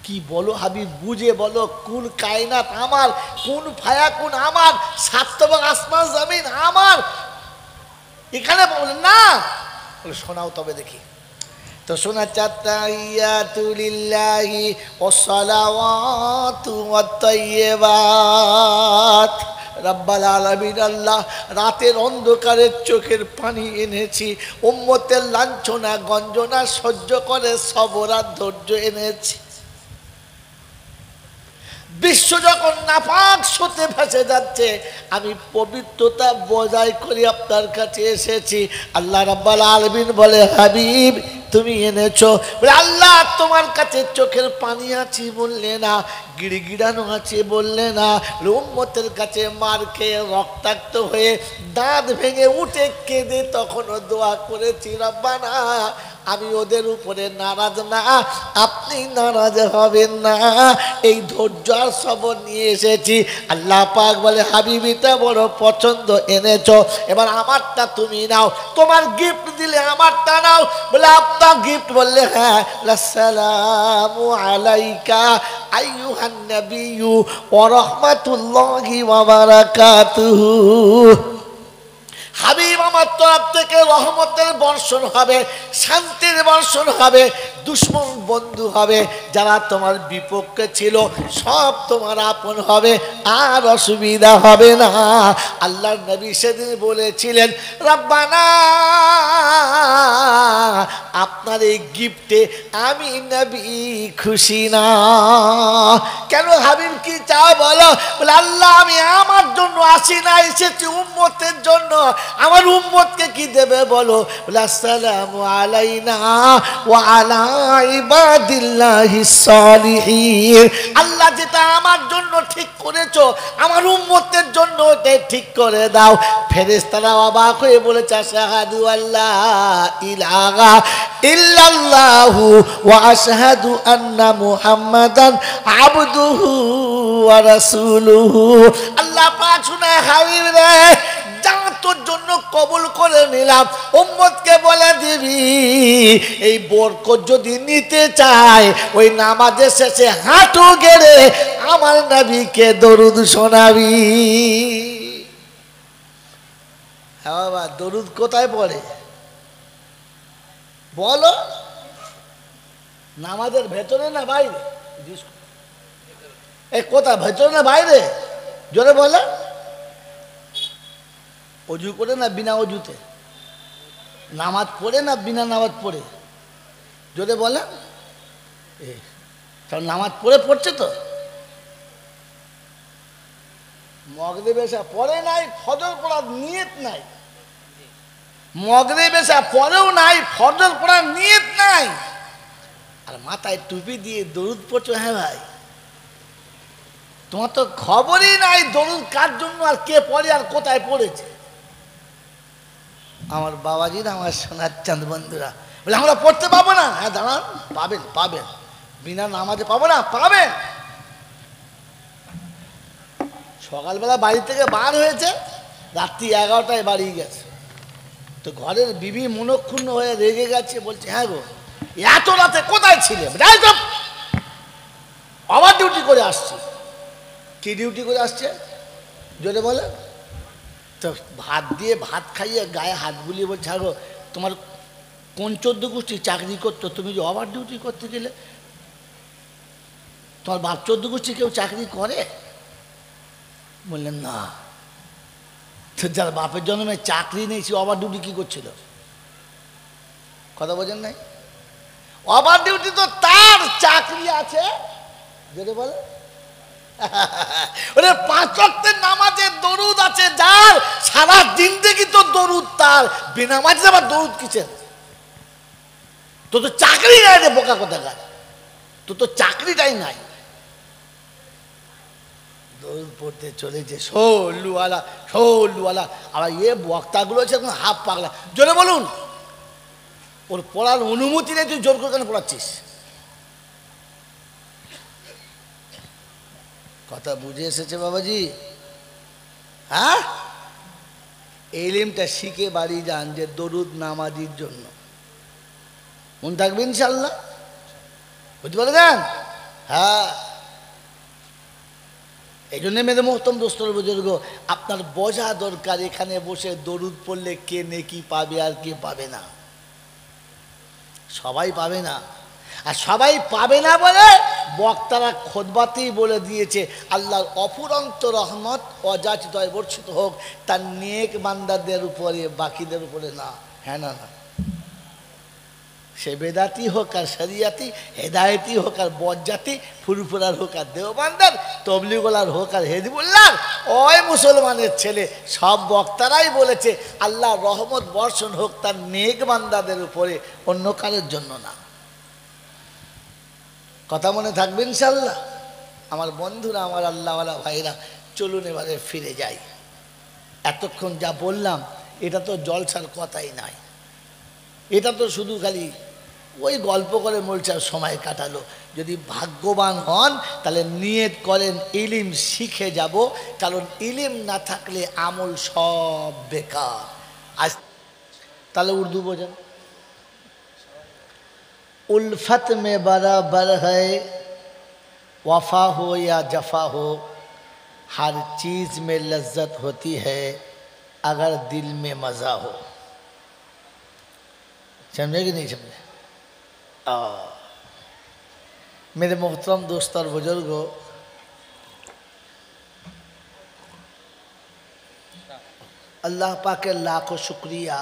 কি বলো হাবিব, বুঝে বলো। কুল কায়নাত আমার, কোন ফায়া কোন আমার, সাতবার আসমান জমিন আমার, এখানে বলেন না। বলে শোনাও তবে দেখি। তো শোনা চাত্তাহিয়াতু লিল্লাহি ওয়াস সালাওয়াতু ওয়াত তাইয়্যিবাত। রব্বাল আলামিন আল্লাহ রাতের অন্ধকারের চোখের পানি এনেছি, উম্মতের লাঞ্ছনা গঞ্জনা সহ্য করে সবর আর ধৈর্য এনেছি। বিশ্ব যখন নাপাক স্রোতে ভেসে যাচ্ছে, আমি পবিত্রতা বজায় করে আপনার কাছে এসেছি। আল্লাহ রাব্বুল আলামিন বলে হাবিব তুমি এনেছো? বলে আল্লাহ তোমার কাছে চোখের পানি আছে বললে না, গিড়গিড়ানো আছে বললে না, উম্মতের কাছে মার খেয়ে রক্তাক্ত হয়ে দাঁত ভেঙে উঠে কেঁদে তখনও দোয়া করেছি, রব্বানা আমি ওদের উপরে নারাজ না, আপনি নারাজ হবেন না, এই ধৈর্য আর সবর নিয়ে এসেছি। আল্লাহ পাক বলে হাবিবিটা বড় পছন্দ এনেছো, এবার আমারটা তুমি নাও, তোমার গিফট দিলে আমারটা নাও। বলে আপনার গিফট? বললে হ্যাঁ। আসসালামু আলাইকা আইয়ুহান নাবিয়্যু ওয়া রাহমাতুল্লাহি ওয়া বারাকাতুহু। হাবিব আমার তরফ থেকে রহমতের বর্ষণ হবে, শান্তির বর্ষণ হবে, দুশ্মন বন্ধু হবে, যারা তোমার বিপক্ষে ছিল সব তোমার আপন হবে, আর অসুবিধা হবে না। আল্লাহর নবী সেদিন বলেছিলেন রব্বানা আপনার এই গিফটে আমি নবী খুশি না। কেন হাবিব কি চাও বলো? বলে আল্লাহ আমি আমার জন্য আসি না, এসেছি উম্মতের জন্য। আমার উম্মতকে কি দেবে বলো? বলে আসসালামু আলাইনা ওয়া আলা ইবাদিল্লাহিস সালিহিন। আল্লাহ যেটা আমার জন্য ঠিক করেছো আমার উম্মতের জন্য ওটাই ঠিক করে দাও। ফেরেশতারা অবাক হয়ে বলেছে আশহাদু আল্লা ইলাহা ইল্লাল্লাহু ওয়া আশহাদু আন্না মুহাম্মাদান আবদুহু ওয়া রাসূলুহু। আল্লাহ পাক শুনে হাবিব রে যা তোর জন্য কবুল করে নিলাম, উম্মতকে বলে দিবি এই বরকত যদি নিতে চায় ওই নামাজের শেষে হাঁটু গেড়ে আমার নবীকে দরুদ শোনাবি। হ্যাঁ বাবা, দরুদ কোথায় পড়ে বলো? নামাজের ভেতরে না বাইরে? এ কোথায়, ভেতরে না বাইরে? জোরে বলে। অজু করে না বিনা অজুতে? নামাজ পড়ে না বিনা নামাজ পড়ে? জোরে বলে। তাহলে নামাজ পড়ে পড়ছে তো। মগরিব এশা পড়ে নাই, ফজর পড়ার নিয়ত নাই। মগরিব এশা পড়েও নাই, ফজর পড়ার নিয়ত নাই, আর মাথায় টুপি দিয়ে দরুদ পড়ছো। হ্যাঁ ভাই, তোমার তো খবরই নাই দরুদ কার জন্য আর কে পড়ে আর কোথায় পড়েছে। আমার বাবাজিরা, আমার সোনার চাঁদ বন্ধুরা বলে আমরা পড়তে পাবো না। হ্যাঁ দাঁড়ান, পাবেন পাবেন, বিনা নামাজে পাবো না, পাবেন। সকালবেলা বাড়ি থেকে বার হয়েছে, রাত্রি 11টায় বাড়ি গেছে। তো ঘরের বিবি মনক্ষুণ্ণ হয়ে রেগে গেছে, বলছে হ্যাঁ গো এত রাতে কোথায় ছিলে? আবার ডিউটি করে আসছি। কি ডিউটি করে আসছে জোরে বলে? তো ভাত দিয়ে ভাত খাইয়ে গায়ে হাত বুলিয়ে বলছে হ্যাঁ গো তোমার কোন 14 গোষ্ঠী চাকরি করতো, তুমি যে ওভার ডিউটি করতে গেলে? তোমার বাপ 14 গোষ্ঠী কেউ চাকরি করে? বললেন না। তো যার বাপের জন্মে চাকরি নেই সে ওভার ডিউটি কি করছিল? কথা বোঝেন নাই? ওভার ডিউটি তো তার চাকরি আছে যেটা বলে ওরে 5 ওয়াক্তের নামাজের দরুদ আছে যার, সারা জিন্দেগি তো দরুদ তার, বেনামাজি আবার দরুদ কিসের? তো তো চাকরি নাই রে বোকা কোথাকার, তো তো চাকরিটাই নাই। দরুদ পড়তে চলেছে সল্লুওয়ালা সল্লুওয়ালা। আবার এ বক্তাগুলো হচ্ছে এখন হাফ পাগলা। জোরে বলুন, ওর পড়ার অনুমতি নেই, তুই জোর করে কেন পড়াচ্ছিস? কথা বুঝে এসেছে বাবাজি? হ্যাঁ, এলিমটা শিখে বাড়ি যান যে দরুদ নামাজির জন্য। মন থাকবে ইনশাল্লাহ, বুঝতে পারলেন? হ্যাঁ, এই জন্য মেরে মোহতম দোস্তর বুজুর্গ, আপনার বোঝা দরকার এখানে বসে দরুদ পড়লে কে নেকি পাবে আর কে পাবে না। সবাই পাবে না, আর সবাই পাবে না বলে বক্তারা খুতবাতেই বলে দিয়েছে আল্লাহর অফুরন্ত রহমত অযাচিত বর্ষিত হোক তার নেক বান্দাদের উপরে, বাকিদের উপরে না। হ্যাঁ না না, সে বেদাতি হোক আর শরিয়াতি, হেদায়তি হোক আর বজ্জাতি, ফুরফুরার হোক আর দেওবান্দার, তবলিগলার হোক আর হেদিবুল্লাহ, ওই মুসলমানের ছেলে, সব বক্তারাই বলেছে আল্লাহর রহমত বর্ষণ হোক তার নেক বান্দাদের উপরে, অন্য কারোর জন্য না। কথা মনে থাকবে ইনশাল্লাহ? আমার বন্ধুরা, আমার আল্লাহওয়ালা ভাইরা, চলুন এবারে ফিরে যাই। এতক্ষণ যা বললাম এটা তো জলসার কথাই নাই, এটা তো শুধু খালি ওই গল্প করে মোলচার সময় কাটালো। যদি ভাগ্যবান হন তাহলে নিয়ত করেন ইলিম শিখে যাব, কারণ ইলিম না থাকলে আমল সব বেকার। আজ তাহলে উর্দু বোঝেন, उल्फत में बराबर है वफा हो या जफा हो, हर चीज़ में लज्जत होती है अगर दिल में मज़ा हो। समझे कि नहीं समझे? मेरे मोहतरम दोस्त और बुजुर्गो, अल्लाह पाक के लाखों शुक्रिया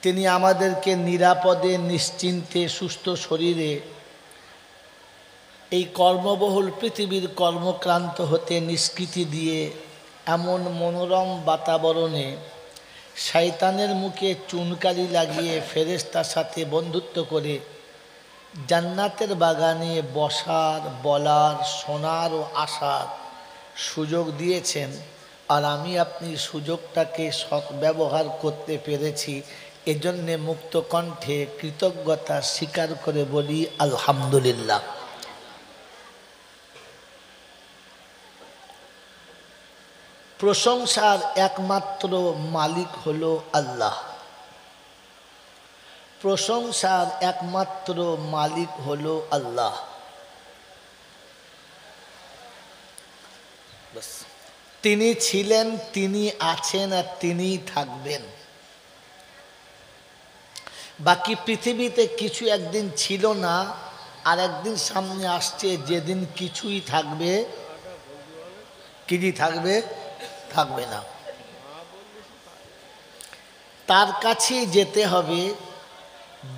তিনি আমাদেরকে নিরাপদে নিশ্চিন্তে সুস্থ শরীরে এই কর্মবহুল পৃথিবীর কর্মক্রান্ত হতে নিষ্কৃতি দিয়ে এমন মনোরম বাতাবরণে শয়তানের মুখে চুনকালি লাগিয়ে ফেরেশতার সাথে বন্ধুত্ব করে জান্নাতের বাগানে বসার, বলার, শোনার ও আসার সুযোগ দিয়েছেন। আর আমি আপনি সুযোগটাকে সদ্ব্যবহার করতে পেরেছি, এজন্যে মুক্ত কণ্ঠে কৃতজ্ঞতা স্বীকার করে বলি আলহামদুলিল্লাহ। প্রশংসার একমাত্র মালিক হলো আল্লাহ। প্রশংসার একমাত্র মালিক হলো আল্লাহ। তিনি ছিলেন, তিনি আছেন আর তিনিই থাকবেন। বাকি পৃথিবীতে কিছু একদিন ছিল না, আর একদিন সামনে আসছে যেদিন কিছুই থাকবে, কিছুই থাকবে থাকবে না। তার কাছেই যেতে হবে,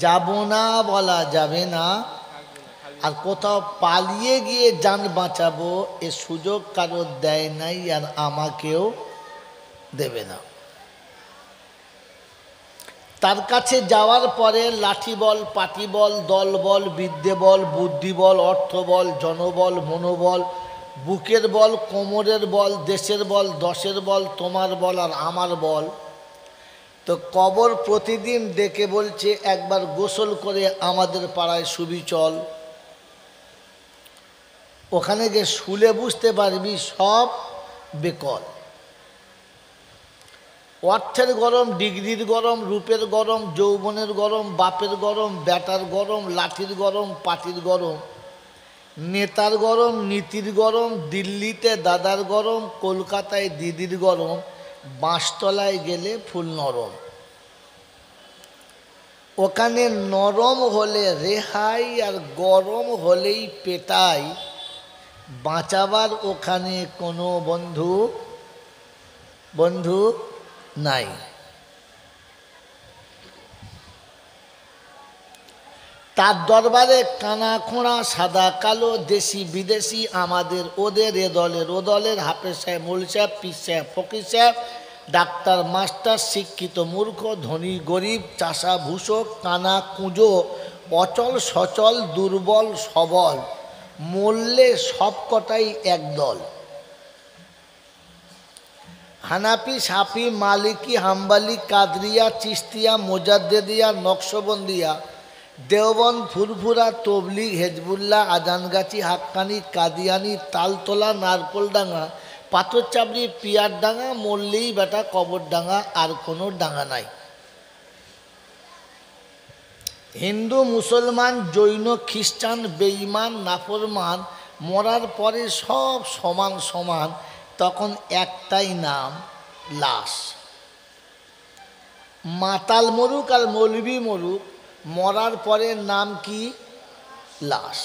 যাব না বলা যাবে না। আর কোথাও পালিয়ে গিয়ে জান বাঁচাবো এ সুযোগ কারো দেয় নাই, আর আমাকেও দেবে না। তার কাছে যাওয়ার পরে লাঠি বল, পাটি বল, দল বল, বিদ্যে বল, বুদ্ধি বল, অর্থ বল, জনবল, মনোবল, বুকের বল, কোমরের বল, দেশের বল, দশের বল, তোমার বল আর আমার বল। তো কবর প্রতিদিন ডেকে বলছে একবার গোসল করে আমাদের পাড়ায় শুবি চল। ওখানে গিয়ে শুলে বুঝতে পারবি সব বেকল। অর্থের গরম, ডিগ্রির গরম, রূপের গরম, যৌবনের গরম, বাপের গরম, বেটার গরম, লাঠির গরম, পাটির গরম, নেতার গরম, নীতির গরম, দিল্লিতে দাদার গরম, কলকাতায় দিদির গরম, বাঁশতলায় গেলে ফুল নরম। ওখানে নরম হলে রেহাই আর গরম হলেই পেটাই। বাঁচাবার ওখানে কোনো বন্ধু বন্ধু নাই। তার দরবারে কানা খোঁড়া, সাদা কালো, দেশি বিদেশি, আমাদের ওদের, এ দলের ও দলের, হাফেজ সাহেব, মৌল সাহেব, পীর সাহেব, ফকির সাহেব, ডাক্তার মাস্টার, শিক্ষিত মূর্খ, ধনী গরিব, চাষা ভূষক, কানা কুঁজো, অচল সচল, দুর্বল সবল, মরলে সবকটাই একদল। হানাফি, সাফি, মালিকি, হাম্বালি, কাদরিয়া, চিস্তিয়া, মোজাদ্দেদিয়া, নকশবন্দিয়া, দেওবন্দ, ফুরফুরা, তবলিগ, হেজবুল্লাহ, আজানগাছি, হাক্কানি, কাদিয়ানি, তালতলা, নারকোলডাঙ্গা, পাথরচাবড়ি, পিয়ারডাঙ্গা, মল্লেই বেটা কবরডাঙ্গা, আর কোনো ডাঙ্গা নাই। হিন্দু, মুসলমান, জৈন, খ্রিস্টান, বেঈমান, নাফরমান, মরার পরে সব সমান সমান। তখন একটাই নাম, লাশ। মাতাল মরুক আর মৌলবি মরুক, মরার পরে নাম কি? লাশ।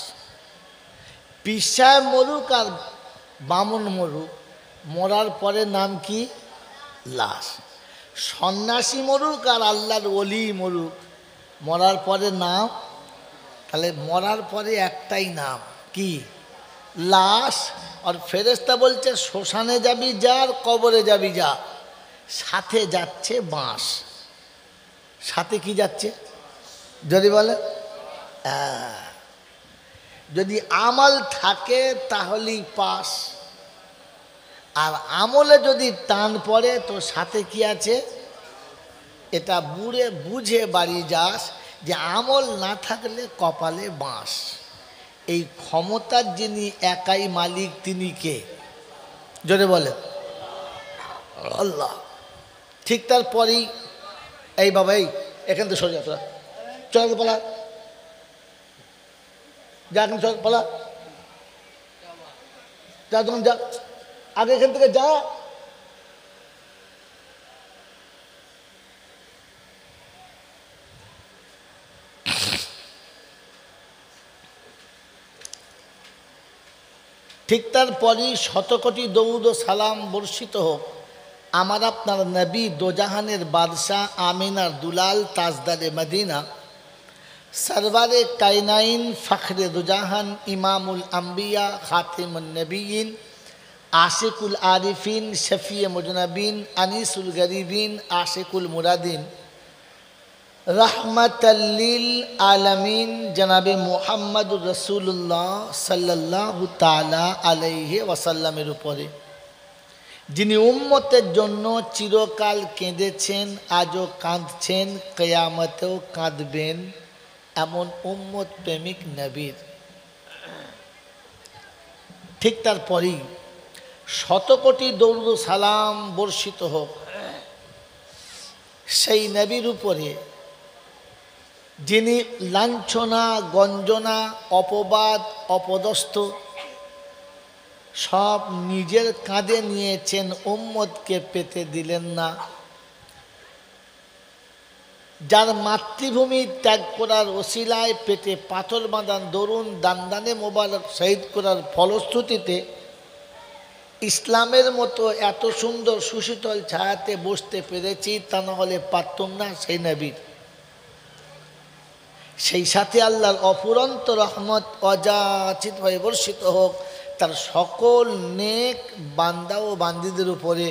পীর সাহেব মরুক আর বামন মরুক, মরার পরে নাম কি? লাশ। সন্ন্যাসী মরুক আর আল্লাহর ওলি মরুক, মরার পরে নাম। তাহলে মরার পরে একটাই নাম কি? লাশ। আর ফেরেশতা বলছে শ্মশানে যাবি যা, আর কবরে যাবি যা, সাথে যাচ্ছে বাঁশ। সাথে কি যাচ্ছে যদি বলে? যদি আমল থাকে তাহলেই পাস, আর আমলে যদি টান পড়ে তো সাথে কি আছে? এটা বুঝে বাড়ি যাস যে আমল না থাকলে কপালে বাঁশ। এই ক্ষমতার যিনি একাই মালিক তিনি কে? জোরে বলে আল্লাহ। ঠিক তারপরেই এই বাবা, এই এখান থেকে সরে যা, তোরা চল পালা, যা এখন চল পালা, যা তখন যা, আগে এখান থেকে যা। ঠিক তারপরই শতকোটি দৌদ ও সালাম বর্ষিত হোক আমার আপনার নবী দোজাহানের বাদশাহ আমিনার দুলাল তাজদারে মদিনা সরওয়ারে কায়নাইন ফখরে দুজাহান ইমামুল আম্বিয়া খাতিমুন নবীন আশিকুল আরিফিন শফিয়ে মুজনবিন আনিসুল গরিবিন আশিকুল মুরাদিন রহমতুল্লিল আলমিন জনাবে মুহাম্মদুর রসুল্লাহ সাল্লাল্লাহু তাআলা আলাইহি ওয়াসাল্লামের উপরে যিনি উম্মতের জন্য চিরকাল কেঁদেছেন, আজও কাঁদছেন, কিয়ামতেও কাঁদবেন, এমন উম্মত প্রেমিক নবীর ঠিক তারপরেই শতকোটি দরুদ সালাম বর্ষিত হোক সেই নবীর উপরে যিনি লাঞ্ছনা, গঞ্জনা, অপবাদ, অপদস্থ সব নিজের কাঁধে নিয়েছেন, উম্মতকে পেতে দিলেন না। যার মাতৃভূমি ত্যাগ করার ওসিলায় পেটে পাথর বাঁধান দরুন দান্দানে মোবারক শহীদ করার ফলশ্রুতিতে ইসলামের মতো এত সুন্দর সুশীতল ছায়াতে বসতে পেরেছি, তা না হলে পারতাম না সেই নবীর। সেই সাথে আল্লাহর অফুরন্ত রহমত অযাচিতভাবে বর্ষিত হোক তার সকল নেক বান্দা ও বান্দীদের উপরে।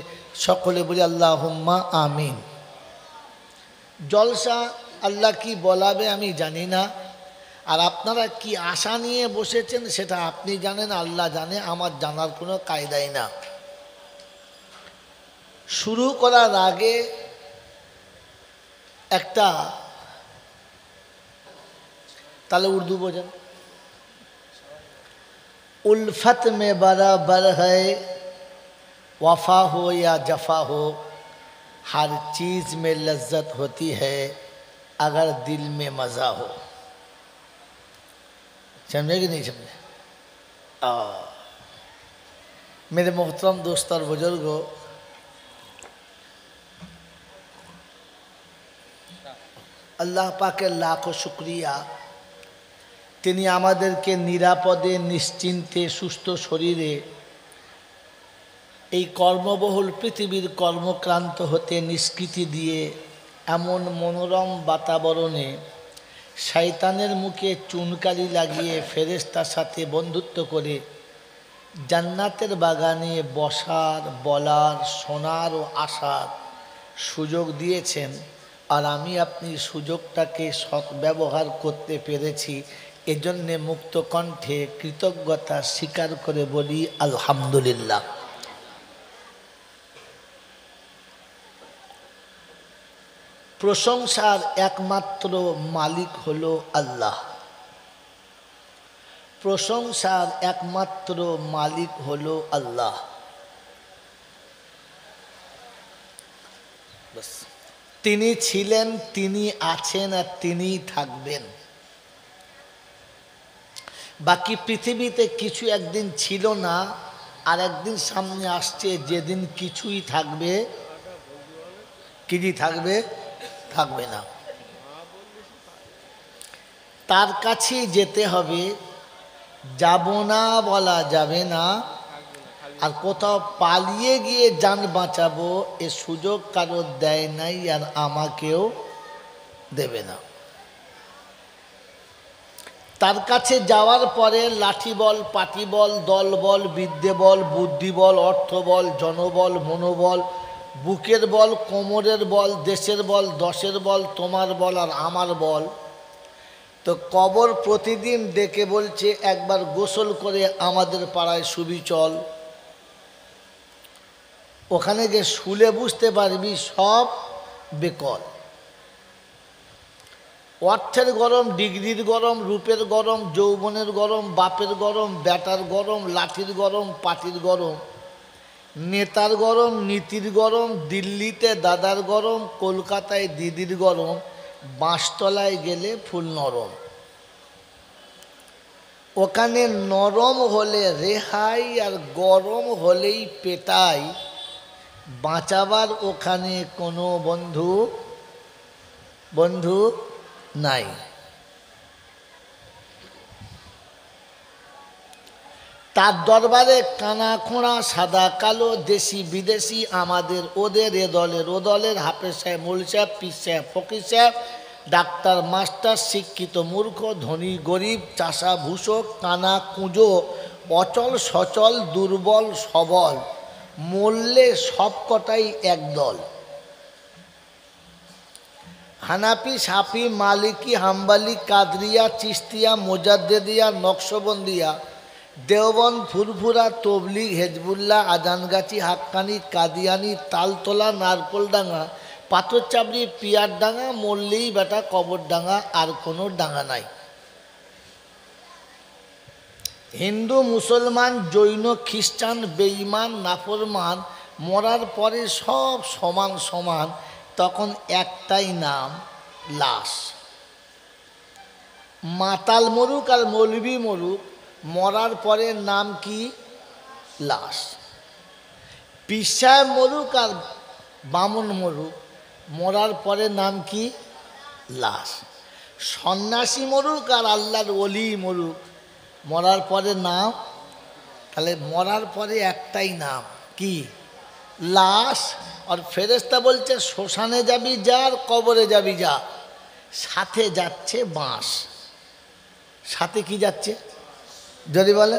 সকলে বলি আল্লাহুম্মা আমিন। জলসা আল্লাহ কি বলাবে আমি জানি না, আর আপনারা কি আশা নিয়ে বসেছেন সেটা আপনি জানেন, আল্লাহ জানে, আমার জানার কোনো কায়দাই না। শুরু করার আগে একটা তাহলে উর্দু বোঝেন। उल्फत में बराबर है, वफा हो या जफा हो, हर चीज़ में लज्जत होती है अगर दिल में मज़ा हो। समझे कि नहीं समझे? मेरे मोहतरम दोस्त और बुजुर्गों, अल्लाह पाक लाखों शुक्रिया, তিনি আমাদেরকে নিরাপদে নিশ্চিন্তে সুস্থ শরীরে এই কর্মবহুল পৃথিবীর কর্মক্রান্ত হতে নিষ্কৃতি দিয়ে এমন মনোরম বাতাবরণে শয়তানের মুখে চুনকালি লাগিয়ে ফেরেশতার সাথে বন্ধুত্ব করে জান্নাতের বাগানে বসার, বলার, শোনার ও আসার সুযোগ দিয়েছেন। আর আমি আপনি সুযোগটাকে সদ্ব্যবহার করতে পেরেছি, এজন্যে মুক্ত কণ্ঠে কৃতজ্ঞতা স্বীকার করে বলি আলহামদুলিল্লাহ। প্রশংসার একমাত্র মালিক হলো আল্লাহ। প্রশংসার একমাত্র মালিক হলো আল্লাহ। তিনি ছিলেন, তিনি আছেন, আর তিনিই থাকবেন। বাকি পৃথিবীতে কিছু একদিন ছিল না, আর একদিন সামনে আসছে যেদিন কিছুই থাকবে, কিছুই থাকবে থাকবে না। তার কাছেই যেতে হবে, যাব না বলা যাবে না। আর কোথাও পালিয়ে গিয়ে জান বাঁচাবো এ সুযোগ কারো দেয় নাই, আর আমাকেও দেবে না। তার কাছে যাওয়ার পরে লাঠি বল, পাটি বল, দল বল, বিদ্যে বল, বুদ্ধি বল, অর্থ বল, জনবল, মনোবল, বুকের বল, কোমরের বল, দেশের বল, দশের বল, তোমার বল আর আমার বল, তো কবর প্রতিদিন ডেকে বলছে একবার গোসল করে আমাদের পাড়ায় শুবি চল। ওখানে যে শুলে বুঝতে পারবি সব বেকল। অর্থের গরম, ডিগ্রির গরম, রূপের গরম, যৌবনের গরম, বাপের গরম, ব্যাটার গরম, লাঠির গরম, পাটির গরম, নেতার গরম, নীতির গরম, দিল্লিতে দাদার গরম, কলকাতায় দিদির গরম, বাঁশতলায় গেলে ফুল নরম। ওখানে নরম হলে রেহাই, আর গরম হলেই পেটাই। বাঁচাবার ওখানে কোনো বন্ধু বন্ধু নাই। তার দরবারে কানা খোঁড়া সাদা কালো দেশি বিদেশি আমাদের ওদের এ দলের ও দলের হাফেজ সাহেব মৌল সাহেব পীর সাহেব ফকির সাহেব ডাক্তার মাস্টার শিক্ষিত মূর্খ ধনী গরিব চাষা ভূষক কানা কুঁজো অচল সচল দুর্বল সবল মরলে সবকটাই একদল। হানাফি সাফি মালিকি হাম্বালি কাদরিয়া চিস্তিয়া মোজাদ্দেদিয়া নকশবন্দিয়া দেওবন্দ ফুরফুরা তবলিগ হেজবুল্লাহ আজানগাছি হাক্কানি কাদিয়ানি তালতলা নারকোলডাঙ্গা পাথরচাবড়ি পিয়ারডাঙ্গা মল্লেই বেটা কবরডাঙ্গা আর কোনো ডাঙ্গা নাই। হিন্দু মুসলমান জৈন খ্রিস্টান বেঈমান নাফরমান মরার পরে সব সমান সমান, তখন একটাই নাম লাশ। মাতাল মরুক আর মৌলবি মরুক মরার পরে নাম কি? লাশ। পীর সাহেব মরুক আর বামুন মরুক মরার পরে নাম কি? লাশ। সন্ন্যাসী মরুক আর আল্লাহর ওলি মরুক মরার পরে নাম, তাহলে মরার পরে একটাই নাম কি? লাশ। আর ফেরেশতা বলছে শ্মশানে যাবি যা আর কবরে যাবি যা, সাথে যাচ্ছে বাঁশ। সাথে কি যাচ্ছে যদি বলে?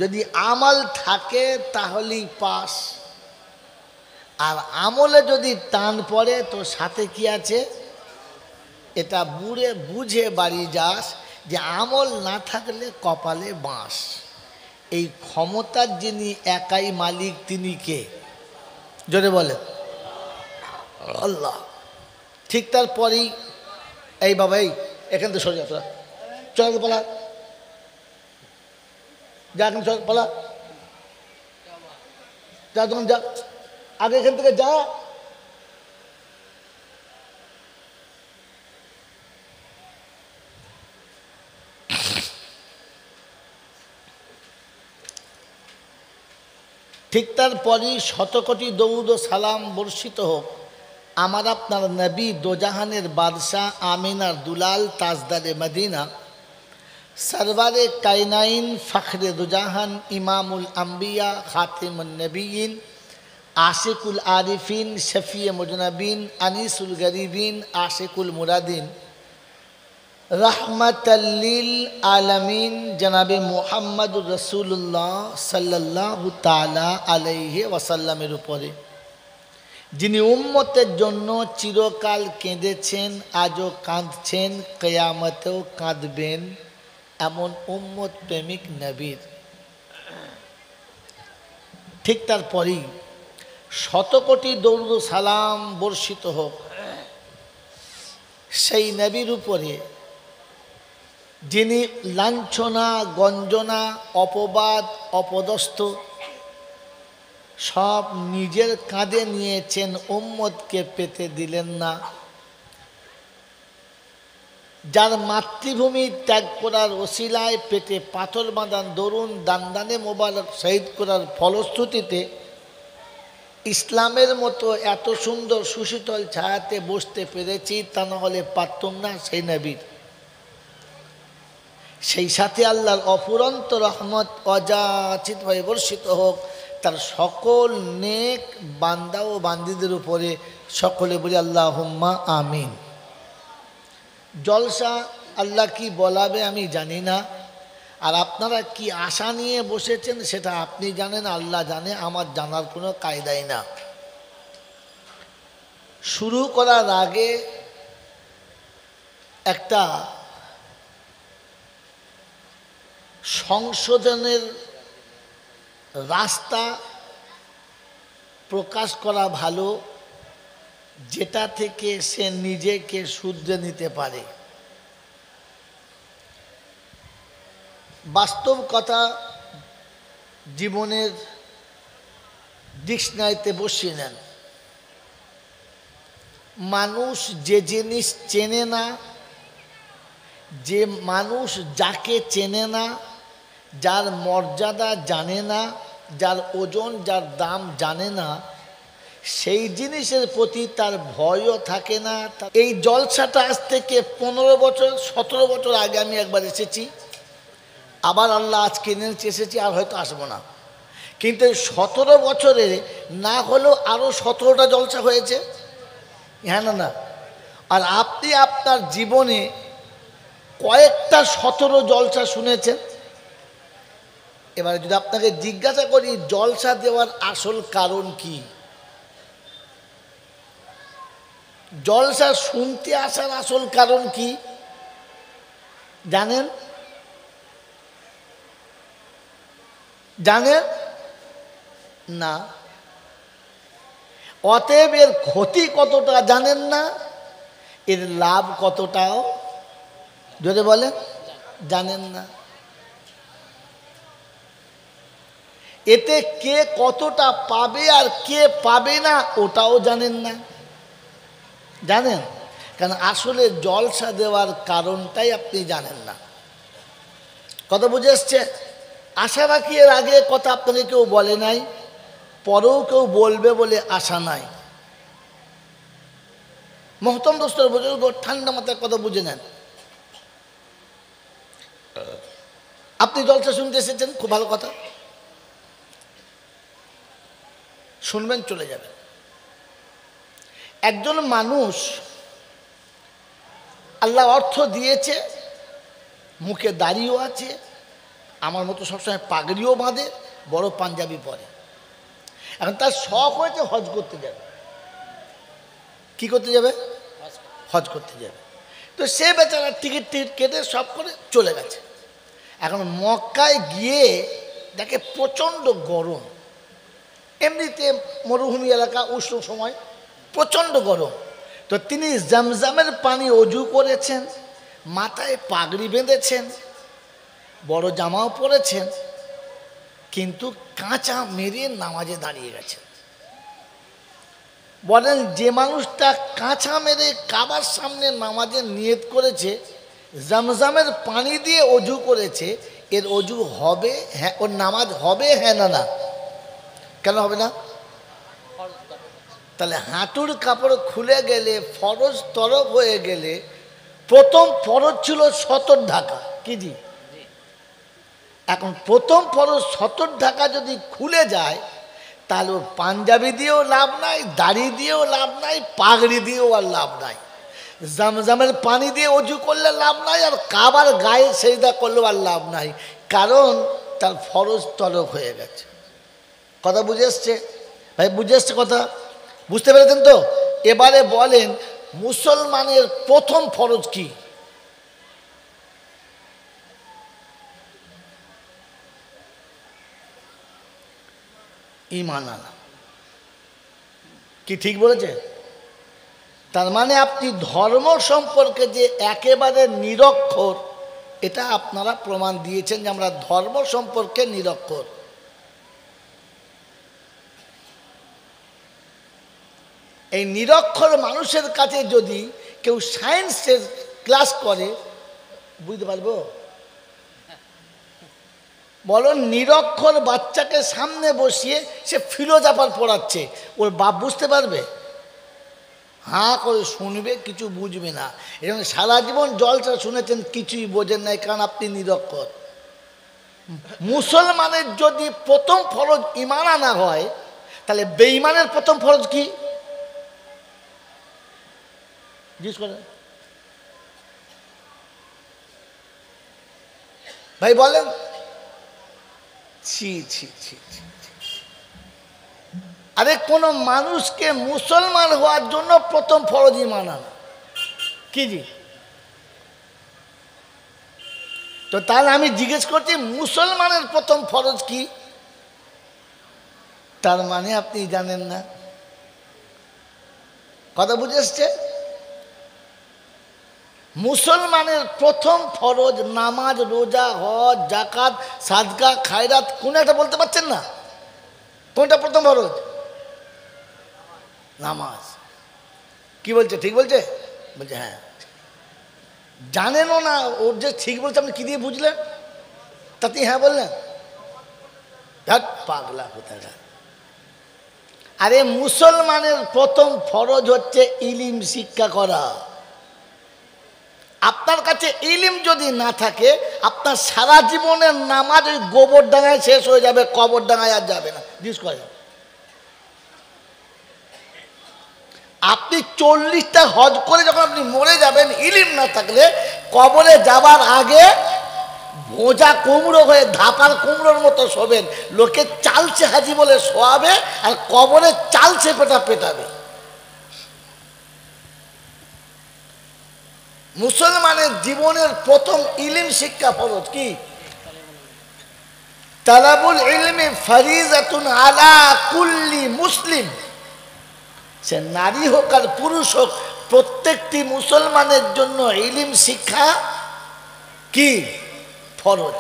যদি আমল থাকে তাহলেই পাস, আর আমলে যদি টান পড়ে তো সাথে কি আছে? এটা বুঝে বাড়ি যাস যে আমল না থাকলে কপালে বাঁশ। এই ক্ষমতার যিনি একাই মালিক তিনি কে? জোরে বলে আল্লাহ। ঠিক তারপরেই এই বাবা এই এখান থেকে সরে যা, তোরা চল পালা, যা এখন চল পালা, যা তখন যা, আগে এখান থেকে যা। ঠিক তারপরই শতকোটি দরুদ ও সালাম বর্ষিত হোক আমার আপনার নবী দোজাহানের বাদশাহ আমিনার দুলাল তাজদারে মদিনা সরওয়ারে কায়নাইন ফখরে দুজাহান ইমামুল আম্বিয়া খাতিমুন নবীন আশিকুল আরিফিন শফিয়ে মুজনবিন আনিসুল গরিবিন আশিকুল মুরাদিন রহমতুল্লিল আলমিন জনাবে মুহাম্মদুর রসুল্লাহ সাল্লাল্লাহু তাআলা আলাইহি ওয়াসাল্লামের উপরে, যিনি উম্মতের জন্য চিরকাল কেঁদেছেন, আজও কাঁদছেন, কিয়ামতেও কাঁদবেন, এমন উম্মত প্রেমিক নবীর। ঠিক তারপরেই শতকোটি দরুদ সালাম বর্ষিত হোক সেই নবীর উপরে যিনি লাঞ্ছনা গঞ্জনা অপবাদ অপদস্থ সব নিজের কাঁধে নিয়েছেন, উম্মতকে পেতে দিলেন না। যার মাতৃভূমি ত্যাগ করার ওসিলায় পেটে পাথর বাঁধান দরুন দান্দানে মোবারক শহীদ করার ফলশ্রুতিতে ইসলামের মতো এত সুন্দর সুশীতল ছায়াতে বসতে পেরেছি, তা না হলে পারতাম না সেই নবীর। সেই সাথে আল্লাহর অফুরন্ত রহমত অযাচিত হয়ে বর্ষিত হোক তার সকল নেক বান্দা ও বান্দিদের উপরে। সকলে বলি আল্লাহুম্মা আমিন। জলসা আল্লাহ কি বলাবে আমি জানি না, আর আপনারা কি আশা নিয়ে বসেছেন সেটা আপনি জানেন, আল্লাহ জানে, আমার জানার কোনো কায়দাই না। শুরু করার আগে একটা সংশোধনের রাস্তা প্রকাশ করা ভালো, যেটা থেকে সে নিজেকে শুধরে নিতে পারে। বাস্তব কথা জীবনের ডিকশনারিতে বসিয়ে নেন। মানুষ যে জিনিস চেনে না, যে মানুষ যাকে চেনে না, যার মর্যাদা জানে না, যার ওজন যার দাম জানে না, সেই জিনিসের প্রতি তার ভয়ও থাকে না। এই জলসাটা আজ থেকে 15 বছর 17 বছর আগে আমি একবার এসেছি। আবার আল্লাহ আজকে এনেছে, এসেছি, আর হয়তো আসবো না। কিন্তু এই 17 বছরে না হলেও আরও 17টা জলসা হয়েছে, হ্যাঁ না না? আর আপনি আপনার জীবনে কয়েকটা 17 জলসা শুনেছেন? এবারে যদি আপনাকে জিজ্ঞাসা করি জলসা দেওয়ার আসল কারণ কি, জলসা শুনতে আসার আসল কারণ কি জানেন? জানেন না? অতএব এর ক্ষতি কতটা জানেন না, এর লাভ কতটাও যদি বলেন জানেন না। এতে কে কতটা পাবে আর কে পাবে না ওটাও জানেন না। জানেন? কারণ আসলে জলসা দেওয়ার কারণটাই আপনি জানেন না। কথা বুঝে এসছে? আশা রাখি এর আগে কথা আপনাকে কেউ বলে নাই, পরেও কেউ বলবে বলে আশা নাই। মহতম দোস্তর বুজুর্গ, ঠান্ডা মাথায় কথা বুঝে নেন। আপনি জলসা শুনতে এসেছেন, খুব ভালো কথা, শুনবেন, চলে যাবেন। একজন মানুষ আল্লাহ অর্থ দিয়েছে, মুখে দাড়িও আছে, আমার মতো সবসময় পাগড়িও বাঁধে, বড় পাঞ্জাবি পরে। এখন তার শখ হয়েছে হজ করতে যাবে। কি করতে যাবে? হজ করতে যাবে। তো সে বেচারা টিকিট কেটে সব করে চলে গেছে। এখন মক্কায় গিয়ে দেখে প্রচণ্ড গরম, এমনিতে মরুভূমি এলাকা, উষ্ণ সময়, প্রচণ্ড গরম। তো তিনি জমজমের পানি অজু করেছেন, মাথায় পাগড়ি বেঁধেছেন, বড় জামাও পরেছেন, কিন্তু কাঁচা মেরে নামাজে দাঁড়িয়ে গেছেন। বলেন যে মানুষটা কাঁচা মেরে কাবার সামনে নামাজে নিয়ত করেছে, জমজমের পানি দিয়ে অজু করেছে, এর অজু হবে? হ্যাঁ, ওর নামাজ হবে? হ্যাঁ না না? কেন হবে না? তাহলে হাঁটুর কাপড় খুলে গেলে, ফরজ তরফ হয়ে গেলে, প্রথম ফরজ ছিল সতর ঢাকা, কি জি? এখন প্রথম ফরজ সতর ঢাকা যদি খুলে যায়, তাহলে ওর পাঞ্জাবি দিয়েও লাভ নাই, দাড়ি দিয়েও লাভ নাই, পাগড়ি দিয়েও আর লাভ নাই, জমজমের পানি দিয়ে অজু করলে লাভ নাই, আর কাবার গায়ে সেজদা করলেও আর লাভ নাই, কারণ তার ফরজ তরফ হয়ে গেছে। কথা বুঝে এসছে ভাই? বুঝে এসছে কথা? বুঝতে পেরেছেন তো? এবারে বলেন মুসলমানের প্রথম ফরজ কি? ঈমান আনা। কি ঠিক বলেছে? তার মানে আপনি ধর্ম সম্পর্কে যে একেবারে নিরক্ষর, এটা আপনারা প্রমাণ দিয়েছেন যে আমরা ধর্ম সম্পর্কে নিরক্ষর। এই নিরক্ষর মানুষের কাছে যদি কেউ সায়েন্সের ক্লাস করে, বুঝতে পারবো? বলো, নিরক্ষর বাচ্চাকে সামনে বসিয়ে সে ফিলোজাফার পড়াচ্ছে, ওর বাপ বুঝতে পারবে? হাঁ করে শুনবে, কিছু বুঝবে না। এবং সারা জীবন জলসা শুনেছেন, কিছুই বোঝেন নাই, কারণ আপনি নিরক্ষর। মুসলমানের যদি প্রথম ফরজ ঈমান আনা হয়, তাহলে বেঈমানের প্রথম ফরজ কি? জিজ্ঞেস করেন ভাই, বলেন। ছি ছি ছি ছি। আরে কোন মানুষকে মুসলমান হওয়ার জন্য প্রথম ফরজ ঈমান আনা, কি জি? তো তাহলে আমি জিজ্ঞেস করছি মুসলমানের প্রথম ফরজ কি? তার মানে আপনি জানেন না। কথা বুঝে এসছে? মুসলমানের প্রথম ফরজ নামাজ, রোজা, হজ, যাকাত, সাদকা, খায়রাত, কোন একটা বলতে পারছেন না? কোনটা প্রথম ফরজ? নামাজ। কি বলছে? ঠিক বলছে? বলছে হ্যাঁ। জানেনও না ওর যে ঠিক বলছে, আপনি কি দিয়ে বুঝলেন? তাতে হ্যাঁ বললেন? পাগলা কোথায়। আরে মুসলমানের প্রথম ফরজ হচ্ছে ইলিম শিক্ষা করা। আপনার কাছে ইলিম যদি না থাকে, আপনার সারা জীবনের নামাজ ওই গোবর ডাঙায় শেষ হয়ে যাবে, কবর ডাঙায় আর যাবে না। জিজ্ঞেস করা যাবে, আপনি 40টা হজ করে যখন আপনি মরে যাবেন, ইলিম না থাকলে কবরে যাবার আগে ভোজা কুমড়ো হয়ে ধাপার কুমড়োর মতো শোবেন। লোকে চালছে হাজি বলে শোয়াবে, আর কবরে চালছে পেটাবে। মুসলমানের জীবনের প্রথম ইলিম শিক্ষা ফরজ কি? তালাবুল ইলমি ফরিজাতুন আলা কুল্লি মুসলিম। সে নারী হোক আর পুরুষ হোক, প্রত্যেকটি মুসলমানের জন্য ইলিম শিক্ষা কি? ফরজ।